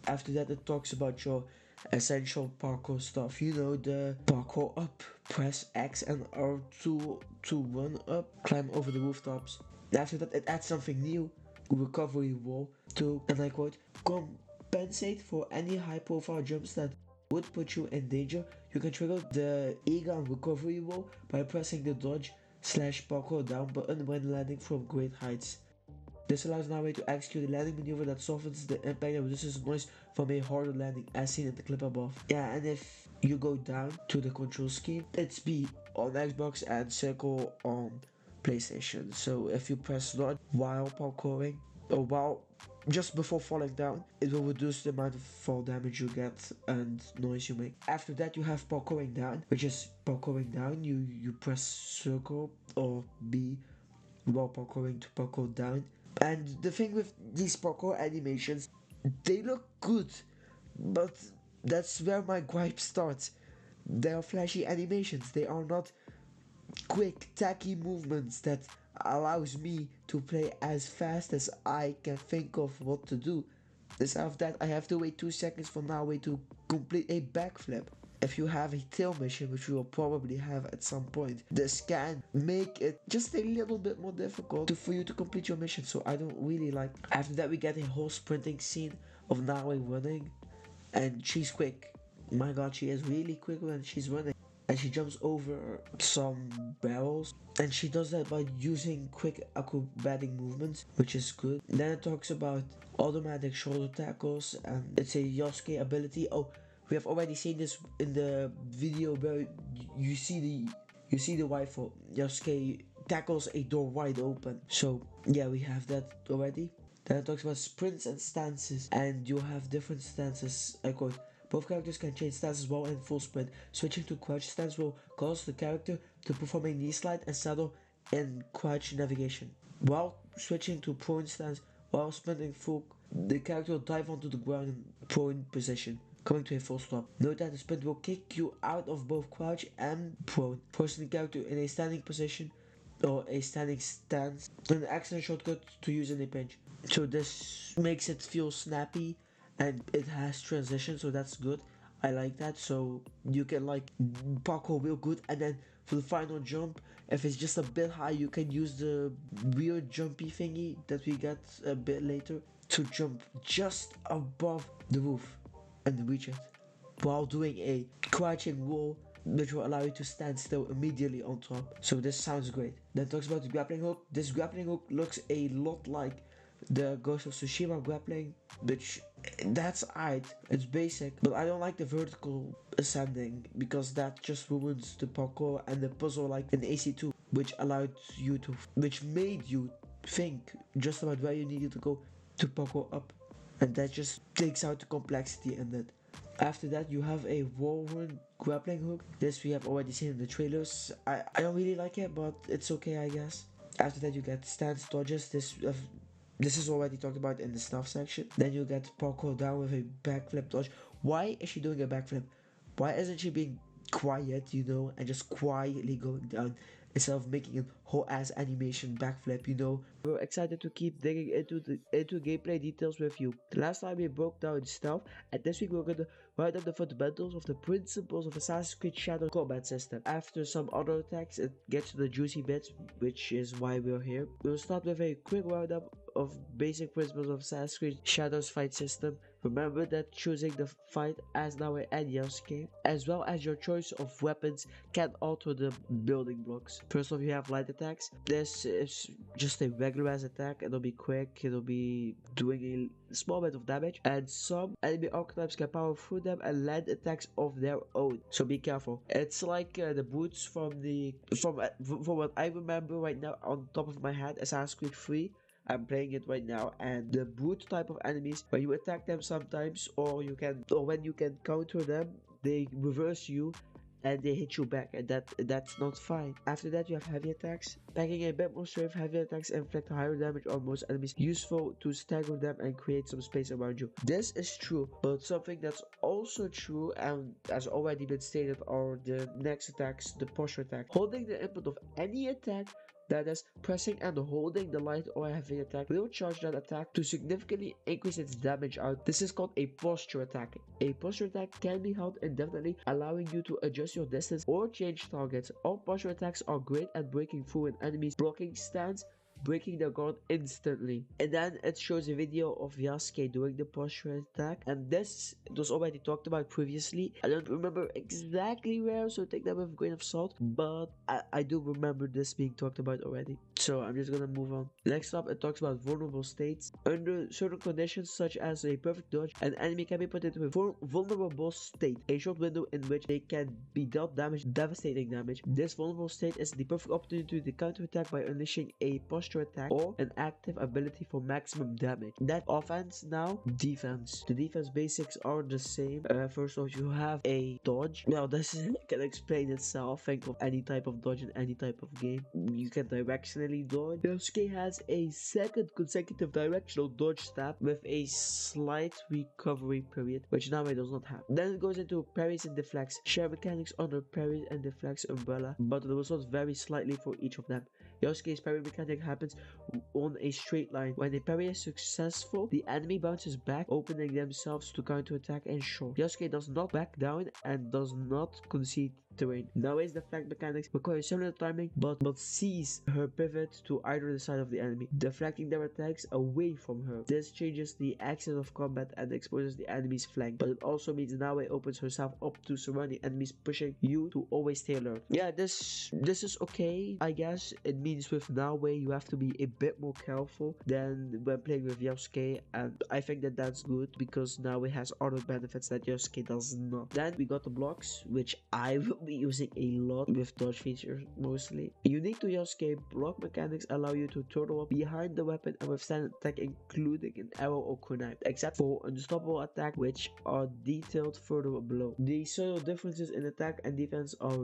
After that, it talks about your essential parkour stuff. You know, the parkour up, press X and R2 to run up, climb over the rooftops. After that, it adds something new, recovery wall, to, and I quote, compensate for any high profile jumps that would put you in danger. You can trigger the Egan recovery wall by pressing the dodge slash parkour down button when landing from great heights. This allows Nawe to execute a landing maneuver that softens the impact and reduces noise from a harder landing, as seen in the clip above. Yeah, and if you go down to the control scheme, it's B on Xbox and circle on PlayStation. So if you press dodge while parkouring, or while just before falling down, it will reduce the amount of fall damage you get and noise you make. After that, you have parkouring down, which is parkouring down. You press circle or B while parkouring to parkour down. And the thing with these parkour animations, they look good, but that's where my gripe starts. They are flashy animations. They are not quick, tacky movements that allows me to play as fast as I can think of what to do. Instead of that, I have to wait 2 seconds for Nawe to complete a backflip. If you have a tail mission, which you will probably have at some point, this can make it just a little bit more difficult for you to complete your mission, so I don't really like. After that, we get a whole sprinting scene of Nawe running, and she's quick. My god, she is really quick when she's running. And she jumps over some barrels, and she does that by using quick acrobatic movements, which is good. Then it talks about automatic shoulder tackles, and it's a Yosuke ability. Oh, we have already seen this in the video where you see the rifle. Yosuke tackles a door wide open. So yeah, we have that already. Then it talks about sprints and stances, and you have different stances. I quote, both characters can change stances while in full sprint. Switching to crouch stance will cause the character to perform a knee slide and saddle in crouch navigation. While switching to prone stance while sprinting full, the character will dive onto the ground in prone position, coming to a full stop. Note that the sprint will kick you out of both crouch and prone, forcing the character in a standing position or a standing stance, an excellent shortcut to use in a pinch. So this makes it feel snappy, and it has transition, so that's good. I like that. So you can like parkour real good, and then for the final jump, if it's just a bit high, you can use the weird jumpy thingy that we got a bit later to jump just above the roof and reach it while doing a crouching wall, which will allow you to stand still immediately on top. So this sounds great. Then talks about the grappling hook. This grappling hook looks a lot like the Ghost of Tsushima grappling, which that's alright, it's basic, but I don't like the vertical ascending because that just ruins the parkour and the puzzle like in AC2, which made you think just about where you needed to go to parkour up, and that just takes out the complexity in it. After that, you have a whirlwind grappling hook. This we have already seen in the trailers. I don't really like it, but it's okay, I guess. After that, you get stance dodges. This is already talked about in the stuff section. Then you get parkour down with a backflip dodge. Why is she doing a backflip? Why isn't she being quiet, and just quietly going down instead of making a whole ass animation backflip? We're excited to keep digging into gameplay details with you. The last time we broke down stealth, and this week we're gonna write down the fundamentals of the principles of Assassin's Creed Shadow combat system. After some other attacks, it gets to the juicy bits, which is why we're here. We'll start with a quick roundup of basic principles of Assassin's Creed Shadow's fight system. Remember that choosing the fight as Nawe and Yosuke, as well as your choice of weapons, can alter the building blocks. First off, you have light attacks. This is just a regular ass attack. It'll be quick, it'll be doing a small bit of damage, and some enemy archetypes can power through them and land attacks of their own, so be careful. It's like the boots from what I remember right now on top of my head, Assassin's Creed 3. I'm playing it right now, and the brute type of enemies, when you attack them sometimes, or when you can counter them, they reverse you and they hit you back, and that's not fine. After that, you have heavy attacks. Packing a bit more strength, heavy attacks inflict higher damage on most enemies, useful to stagger them and create some space around you. This is true, but something that's also true and has already been stated are the next attacks, the posture attack. Holding the input of any attack That is, pressing and holding the light or heavy attack will charge that attack to significantly increase its damage out. This is called a posture attack. A posture attack can be held indefinitely, allowing you to adjust your distance or change targets. All posture attacks are great at breaking through an enemy's blocking stance, breaking their guard instantly. And then it shows a video of Yasuke doing the posture attack, and this was already talked about previously. I don't remember exactly where, so take that with a grain of salt, but I do remember this being talked about already. So I'm just gonna move on. Next up, it talks about vulnerable states. Under certain conditions, such as a perfect dodge, an enemy can be put into a vulnerable state, a short window in which they can be dealt damage, devastating damage. This vulnerable state is the perfect opportunity to counterattack by unleashing a posture attack or an active ability for maximum damage. That offense now, defense. The defense basics are the same. First off, you have a dodge. Now this can explain itself. Think of any type of dodge in any type of game. You can directionally dodge. Yasuke has a second consecutive directional dodge stab with a slight recovery period, which Name does not have. Then it goes into parries and deflects. Share mechanics under parries and deflects umbrella, but the results vary slightly for each of them. Yasuke's parry mechanic happens on a straight line. When the parry is successful, the enemy bounces back, opening themselves to counterattack and short. Yasuke does not back down and does not concede terrain. Nowadays, the deflect mechanics require similar timing, but sees her pivot to either the side of the enemy, deflecting their attacks away from her. This changes the axis of combat and exposes the enemy's flank, but it also means Naue opens herself up to surrounding enemies, pushing you to always stay alert. Yeah, this is okay, I guess. It means with Naue you have to be a bit more careful than when playing with Yasuke, and I think that that's good because Naue has other benefits that Yasuke does not. Then we got the blocks, which I will be using a lot with dodge features mostly. Unique to Yasuke, block mechanics allow you to turtle up behind the weapon and withstand attack, including an arrow or kunai, except for unstoppable attack, which are detailed further below. The subtle differences in attack and defense are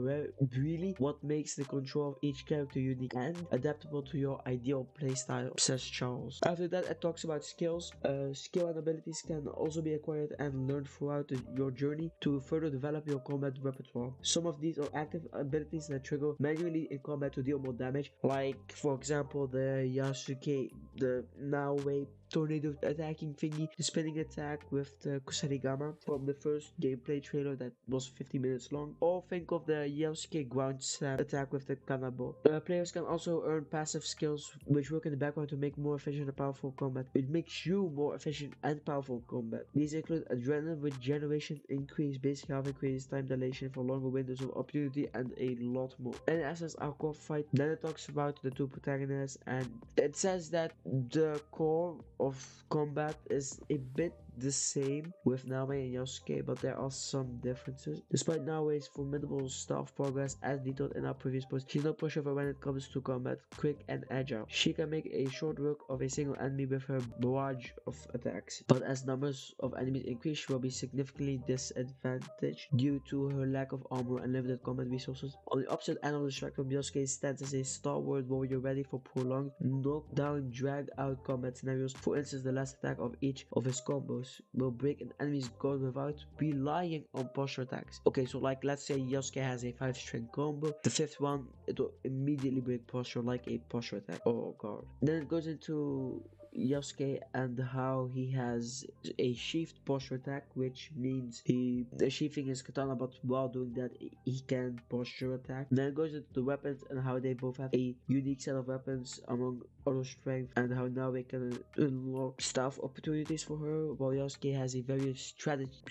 really what makes the control of each character unique and adaptable to your ideal playstyle, says Charles. After that, it talks about skills. Skill and abilities can also be acquired and learned throughout your journey to further develop your combat repertoire. Some of these are active abilities that trigger manually in combat to deal more damage, like for example the Yasuke, the Naue tornado attacking thingy, the spinning attack with the Kusarigama from the first gameplay trailer that was 50 minutes long, or think of the Yasuke ground slam attack with the Kanabo. Players can also earn passive skills which work in the background to make more efficient and powerful combat. It makes you more efficient and powerful in combat. These include adrenaline regeneration, increase basic health, increase time dilation for longer windows of opportunity, and a lot more. In essence, our core fight, then it talks about the two protagonists, and it says that the core of combat is a bit the same with Naue and Yasuke, but there are some differences. Despite Naue's formidable stealth progress as detailed in our previous post, she's no pushover when it comes to combat, quick and agile. She can make a short work of a single enemy with her barrage of attacks, but as numbers of enemies increase, she will be significantly disadvantaged due to her lack of armor and limited combat resources. On the opposite end of the spectrum, Yasuke stands as a stalwart warrior ready for prolonged, knockdown, drag-out combat scenarios. For instance, the last attack of each of his combos will break an enemy's guard without relying on posture attacks. Okay, so like let's say Yasuke has a 5-strength combo, the 5th one, it will immediately break posture like a posture attack or guard. Then it goes into Yasuke and how he has a sheathed posture attack, which means he sheathing his katana, but while doing that he can posture attack. Then it goes into the weapons and how they both have a unique set of weapons among other strength, and how now we can unlock staff opportunities for her, while Yasuke has a various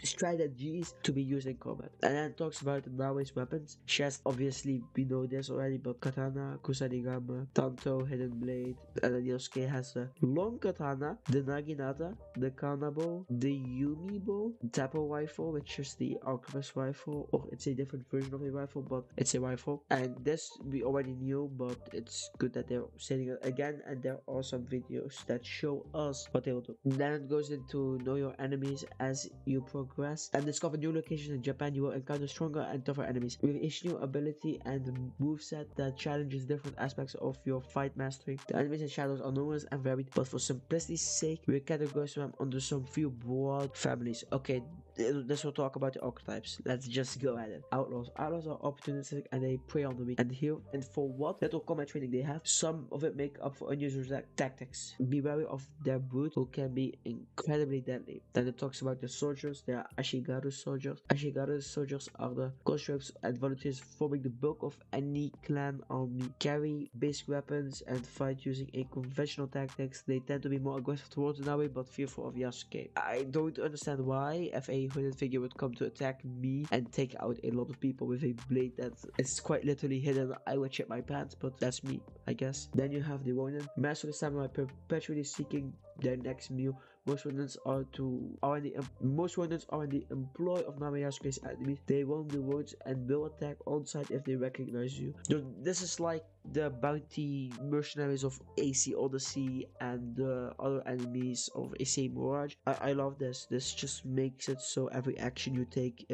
strategies to be used in combat. And then it talks about Naue's weapons. She has, obviously we know this already, but katana, kusanigama, tanto, hidden blade, and then Yasuke has the long katana, the naginata, the kanabo, the yumibo, tapo rifle, which is the alchemist rifle, or it's a different version of a rifle, but it's a rifle. And this we already knew, but it's good that they're saying it again, and there are some videos that show us what they will do. Then it goes into know your enemies. As you progress and discover new locations in Japan, you will encounter stronger and tougher enemies with each new ability and moveset that challenges different aspects of your fight mastery. The enemies and shadows are numerous and varied, but for simplicity's sake we categorize them under some few broad families. Okay, this will talk about the archetypes. Let's just go at it. Outlaws. Outlaws are opportunistic and they prey on the weak and heal. And for what little combat training they have, some of it make up for unusual tactics. Be wary of their brute, who can be incredibly deadly. Then it talks about the soldiers. They are Ashigaru soldiers. Ashigaru soldiers are the conscripts and volunteers forming the bulk of any clan army. Carry basic weapons and fight using a conventional tactics. They tend to be more aggressive towards Nawi but fearful of Yasuke. I don't understand why if a hooded figure would come to attack me and take out a lot of people with a blade that is quite literally hidden. I would shit my pants, but that's me, I guess. Then you have the Ronin. Master of the Samurai perpetually seeking their next meal. Most Ronins are in the employ of Namayasuke's enemies. They roam the woods and will attack on sight if they recognize you. This is like the bounty mercenaries of AC Odyssey and the other enemies of AC Mirage. I love this. This just makes it so every action you take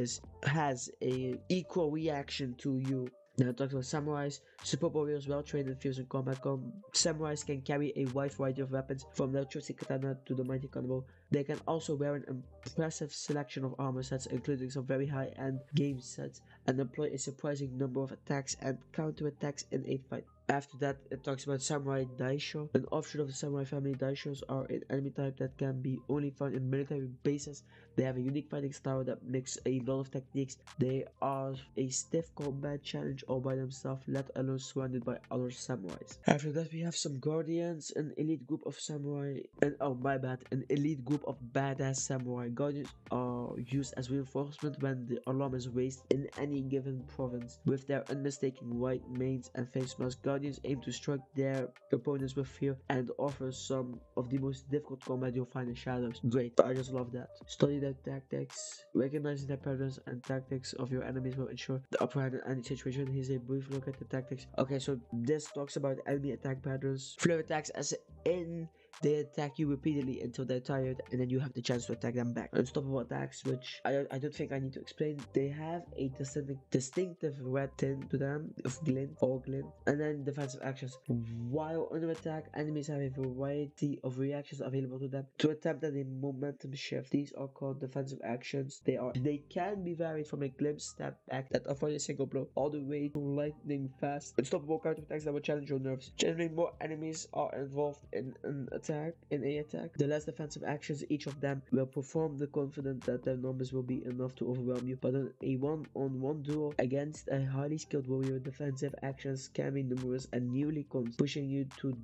has a equal reaction to you. Now it talks about samurais. Super warriors well trained and fierce in combat. Samurais can carry a wide variety of weapons, from the trusty katana to the mighty cannonball. They can also wear an impressive selection of armor sets, including some very high-end game sets, and employ a surprising number of attacks and counterattacks in a fight. After that, it talks about Samurai Daisho. An offshoot of the Samurai family, Daishos are an enemy type that can be only found in military bases. They have a unique fighting style that mixes a lot of techniques. They are a stiff combat challenge all by themselves, let alone surrounded by other samurais. After that, we have some Guardians, an elite group of samurai, an elite group of badass samurai. Guardians are used as reinforcement when the alarm is raised in any given province. With their unmistakable white manes and face masks, Guardians aim to strike their opponents with fear and offer some of the most difficult combat you'll find in Shadows. Great, I just love that. Study their tactics. Recognizing their patterns and tactics of your enemies will ensure the upper hand in any situation. Here's a brief look at the tactics. Okay, so this talks about enemy attack patterns. Flare attacks, as in they attack you repeatedly until they're tired, and then you have the chance to attack them back. Unstoppable attacks, which I don't think I need to explain. They have a distinctive red tint to them of glint. And then defensive actions. While under attack, enemies have a variety of reactions available to them to attempt at a momentum shift. These are called defensive actions. They can be varied from a glimpse step back that avoid a single blow all the way to lightning fast. Unstoppable counterattacks that will challenge your nerves. Generally, more enemies are involved in an attack, the less defensive actions each of them will perform, the confident that their numbers will be enough to overwhelm you. But in a one-on-one duel against a highly skilled warrior, defensive actions can be numerous and nearly constant, pushing you to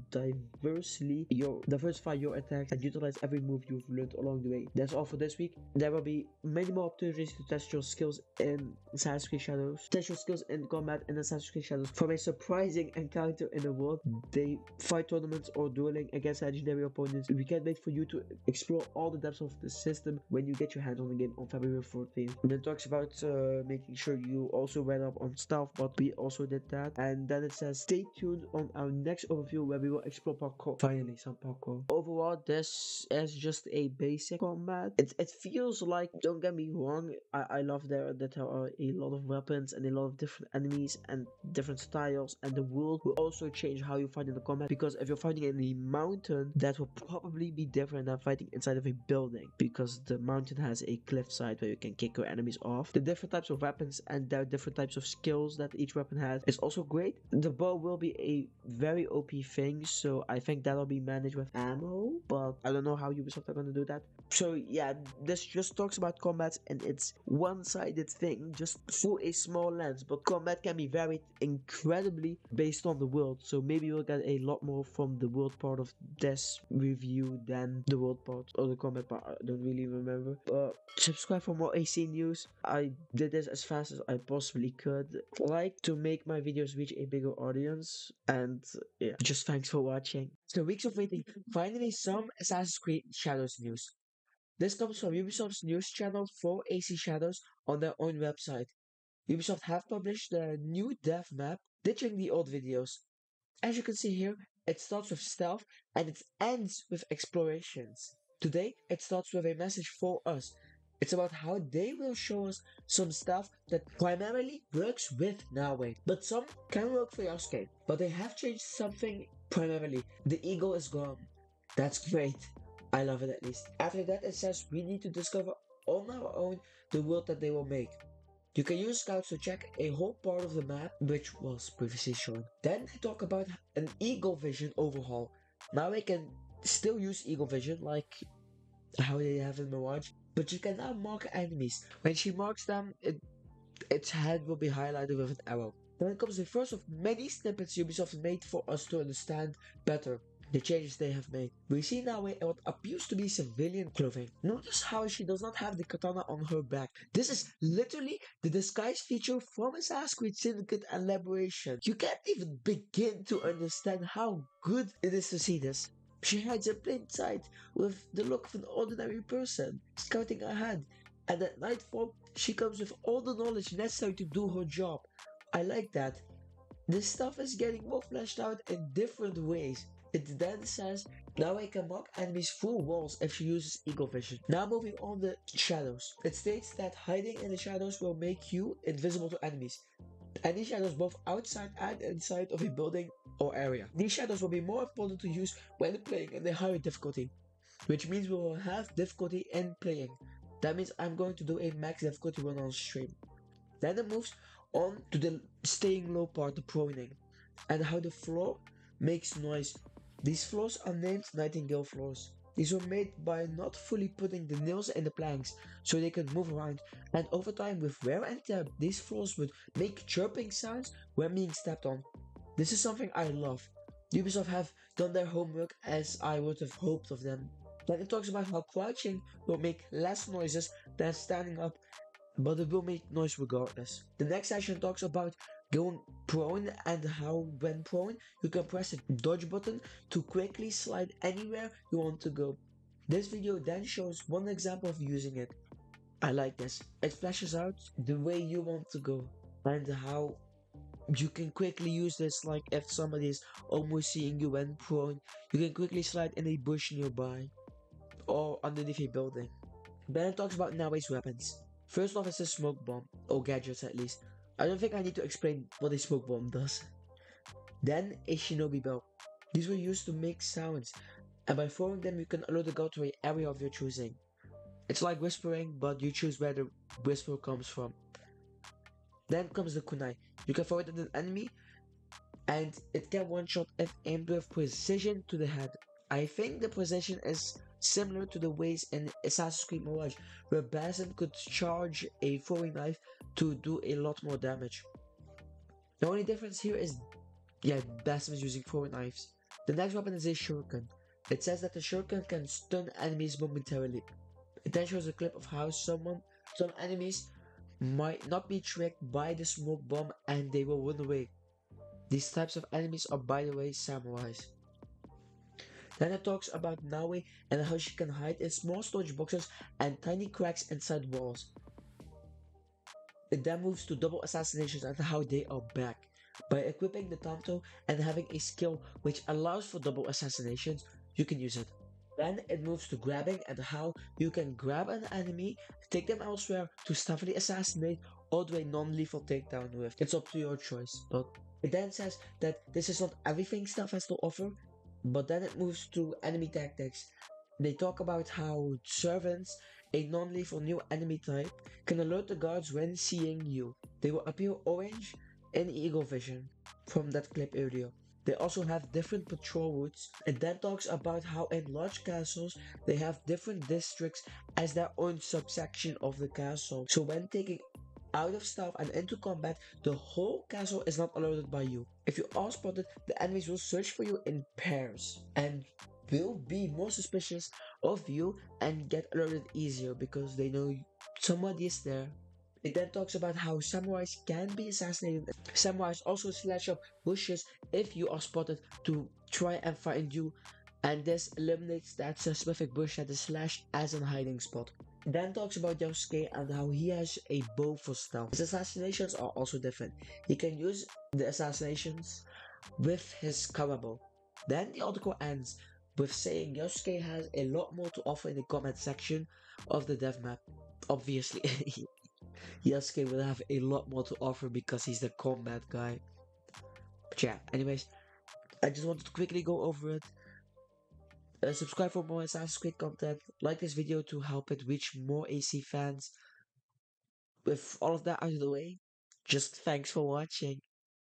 diversify your attacks and utilize every move you've learned along the way. That's all for this week. There will be many more opportunities to test your skills in Assassin's Creed Shadows. Test your skills in combat in Assassin's Creed Shadows. From a surprising encounter in the world, they fight tournaments or dueling against legendary opponents. We can't wait for you to explore all the depths of the system when you get your hands on the game on February 14th. And it talks about making sure you also read up on stealth, but we also did that. And then it says stay tuned on our next overview where we will explore parkour. Finally, some parkour. Overall, this is just a basic combat. It feels like, don't get me wrong, I love that there are a lot of weapons and a lot of different enemies and different styles, and the world will also change how you fight in the combat, because if you're fighting in a mountain, that will probably be different than fighting inside of a building, because the mountain has a cliff side where you can kick your enemies off. The different types of weapons and their different types of skills that each weapon has is also great. The bow will be a very OP thing, so I think that'll be managed with ammo, but I don't know how Ubisoft are gonna do that. So yeah, this just talks about combat and it's one-sided thing, just through a small lens, but combat can be varied incredibly based on the world, so maybe we'll get a lot more from the world part of this review than the world part or the combat part. I don't really remember, but subscribe for more AC news. I did this as fast as I possibly could. I like to make my videos reach a bigger audience, and yeah, just thanks for watching. So weeks of waiting, finally some Assassin's Creed Shadows news. This comes from Ubisoft's news channel for AC Shadows on their own website. Ubisoft have published the new dev map, ditching the old videos. As you can see here, it starts with stealth and it ends with explorations. Today, it starts with a message for us. It's about how they will show us some stuff that primarily works with Nawe, but some can work for Yasuke. But they have changed something primarily. The eagle is gone. That's great. I love it at least. After that, it says we need to discover on our own the world that they will make. You can use scouts to check a whole part of the map, which was previously shown. Then they talk about an eagle vision overhaul. Now we can still use eagle vision like how they have in Mirage, but you can now mark enemies. When she marks them, its head will be highlighted with an arrow. Then comes the first of many snippets Ubisoft made for us to understand better the changes they have made. We see now what appears to be civilian clothing. Notice how she does not have the katana on her back. This is literally the disguise feature from Assassin's Creed Syndicate and Liberation. You can't even begin to understand how good it is to see this. She hides in plain sight with the look of an ordinary person, scouting ahead, and at nightfall she comes with all the knowledge necessary to do her job. I like that. This stuff is getting more fleshed out in different ways. It then says, now I can mock enemies through walls if she uses eagle vision. Now moving on the shadows. It states that hiding in the shadows will make you invisible to enemies. Any shadows both outside and inside of a building or area. These shadows will be more important to use when playing in a higher difficulty, which means we will have difficulty in playing. That means I'm going to do a max difficulty run on stream. Then it moves on to the staying low part, the proning, and how the floor makes noise. These floors are named Nightingale floors. These were made by not fully putting the nails in the planks so they could move around, and over time with wear and tear these floors would make chirping sounds when being stepped on. This is something I love. Ubisoft have done their homework as I would have hoped of them. Then it talks about how crouching will make less noises than standing up, but it will make noise regardless. The next section talks about going prone and how when prone you can press the dodge button to quickly slide anywhere you want to go. This video then shows one example of using it. I like this. It flashes out the way you want to go and how you can quickly use this, like if somebody is almost seeing you when prone, you can quickly slide in a bush nearby or underneath a building. Then it talks about Naoi's weapons. First off, it's a smoke bomb, or gadgets at least. I don't think I need to explain what a smoke bomb does. Then a shinobi bell. These were used to make sounds, and by throwing them you can alert the god to an area of your choosing. It's like whispering, but you choose where the whisper comes from. Then comes the kunai. You can throw it at an enemy, and it can one-shot if aimed with precision to the head. I think the precision is similar to the ways in Assassin's Creed Mirage, where Basim could charge a throwing knife to do a lot more damage. The only difference here is, Basim is using throwing knives. The next weapon is a shuriken. It says that the shuriken can stun enemies momentarily. It then shows a clip of how some enemies might not be tricked by the smoke bomb and they will run away. These types of enemies are, by the way, samurais. Then it talks about Naoi and how she can hide in small storage boxes and tiny cracks inside walls. It then moves to double assassinations and how they are back. By equipping the Tanto and having a skill which allows for double assassinations, you can use it. Then it moves to grabbing and how you can grab an enemy, take them elsewhere to stealthily assassinate or do a non-lethal takedown with. It's up to your choice, but it then says that this is not everything Stealth has to offer, but then it moves to enemy tactics. They talk about how servants, a non-lethal new enemy type, can alert the guards when seeing you. They will appear orange in eagle vision from that clip earlier. They also have different patrol routes. It then talks about how in large castles they have different districts as their own subsection of the castle. So when taking out of stealth and into combat, the whole castle is not alerted by you. If you are spotted, the enemies will search for you in pairs and will be more suspicious of you and get alerted easier because they know somebody is there. It then talks about how samurais can be assassinated. Samurais also slash up bushes if you are spotted to try and find you, and this eliminates that specific bush that is slashed as a hiding spot. It then talks about Yosuke and how he has a bow for stealth. His assassinations are also different. He can use the assassinations with his Kawabo. Then the article ends with saying Yosuke has a lot more to offer in the comment section of the dev map. Obviously, Yosuke will have a lot more to offer because he's the combat guy. But yeah, anyways, I just wanted to quickly go over it. Subscribe for more Assassin's Creed content. Like this video to help it reach more AC fans. With all of that out of the way, just thanks for watching.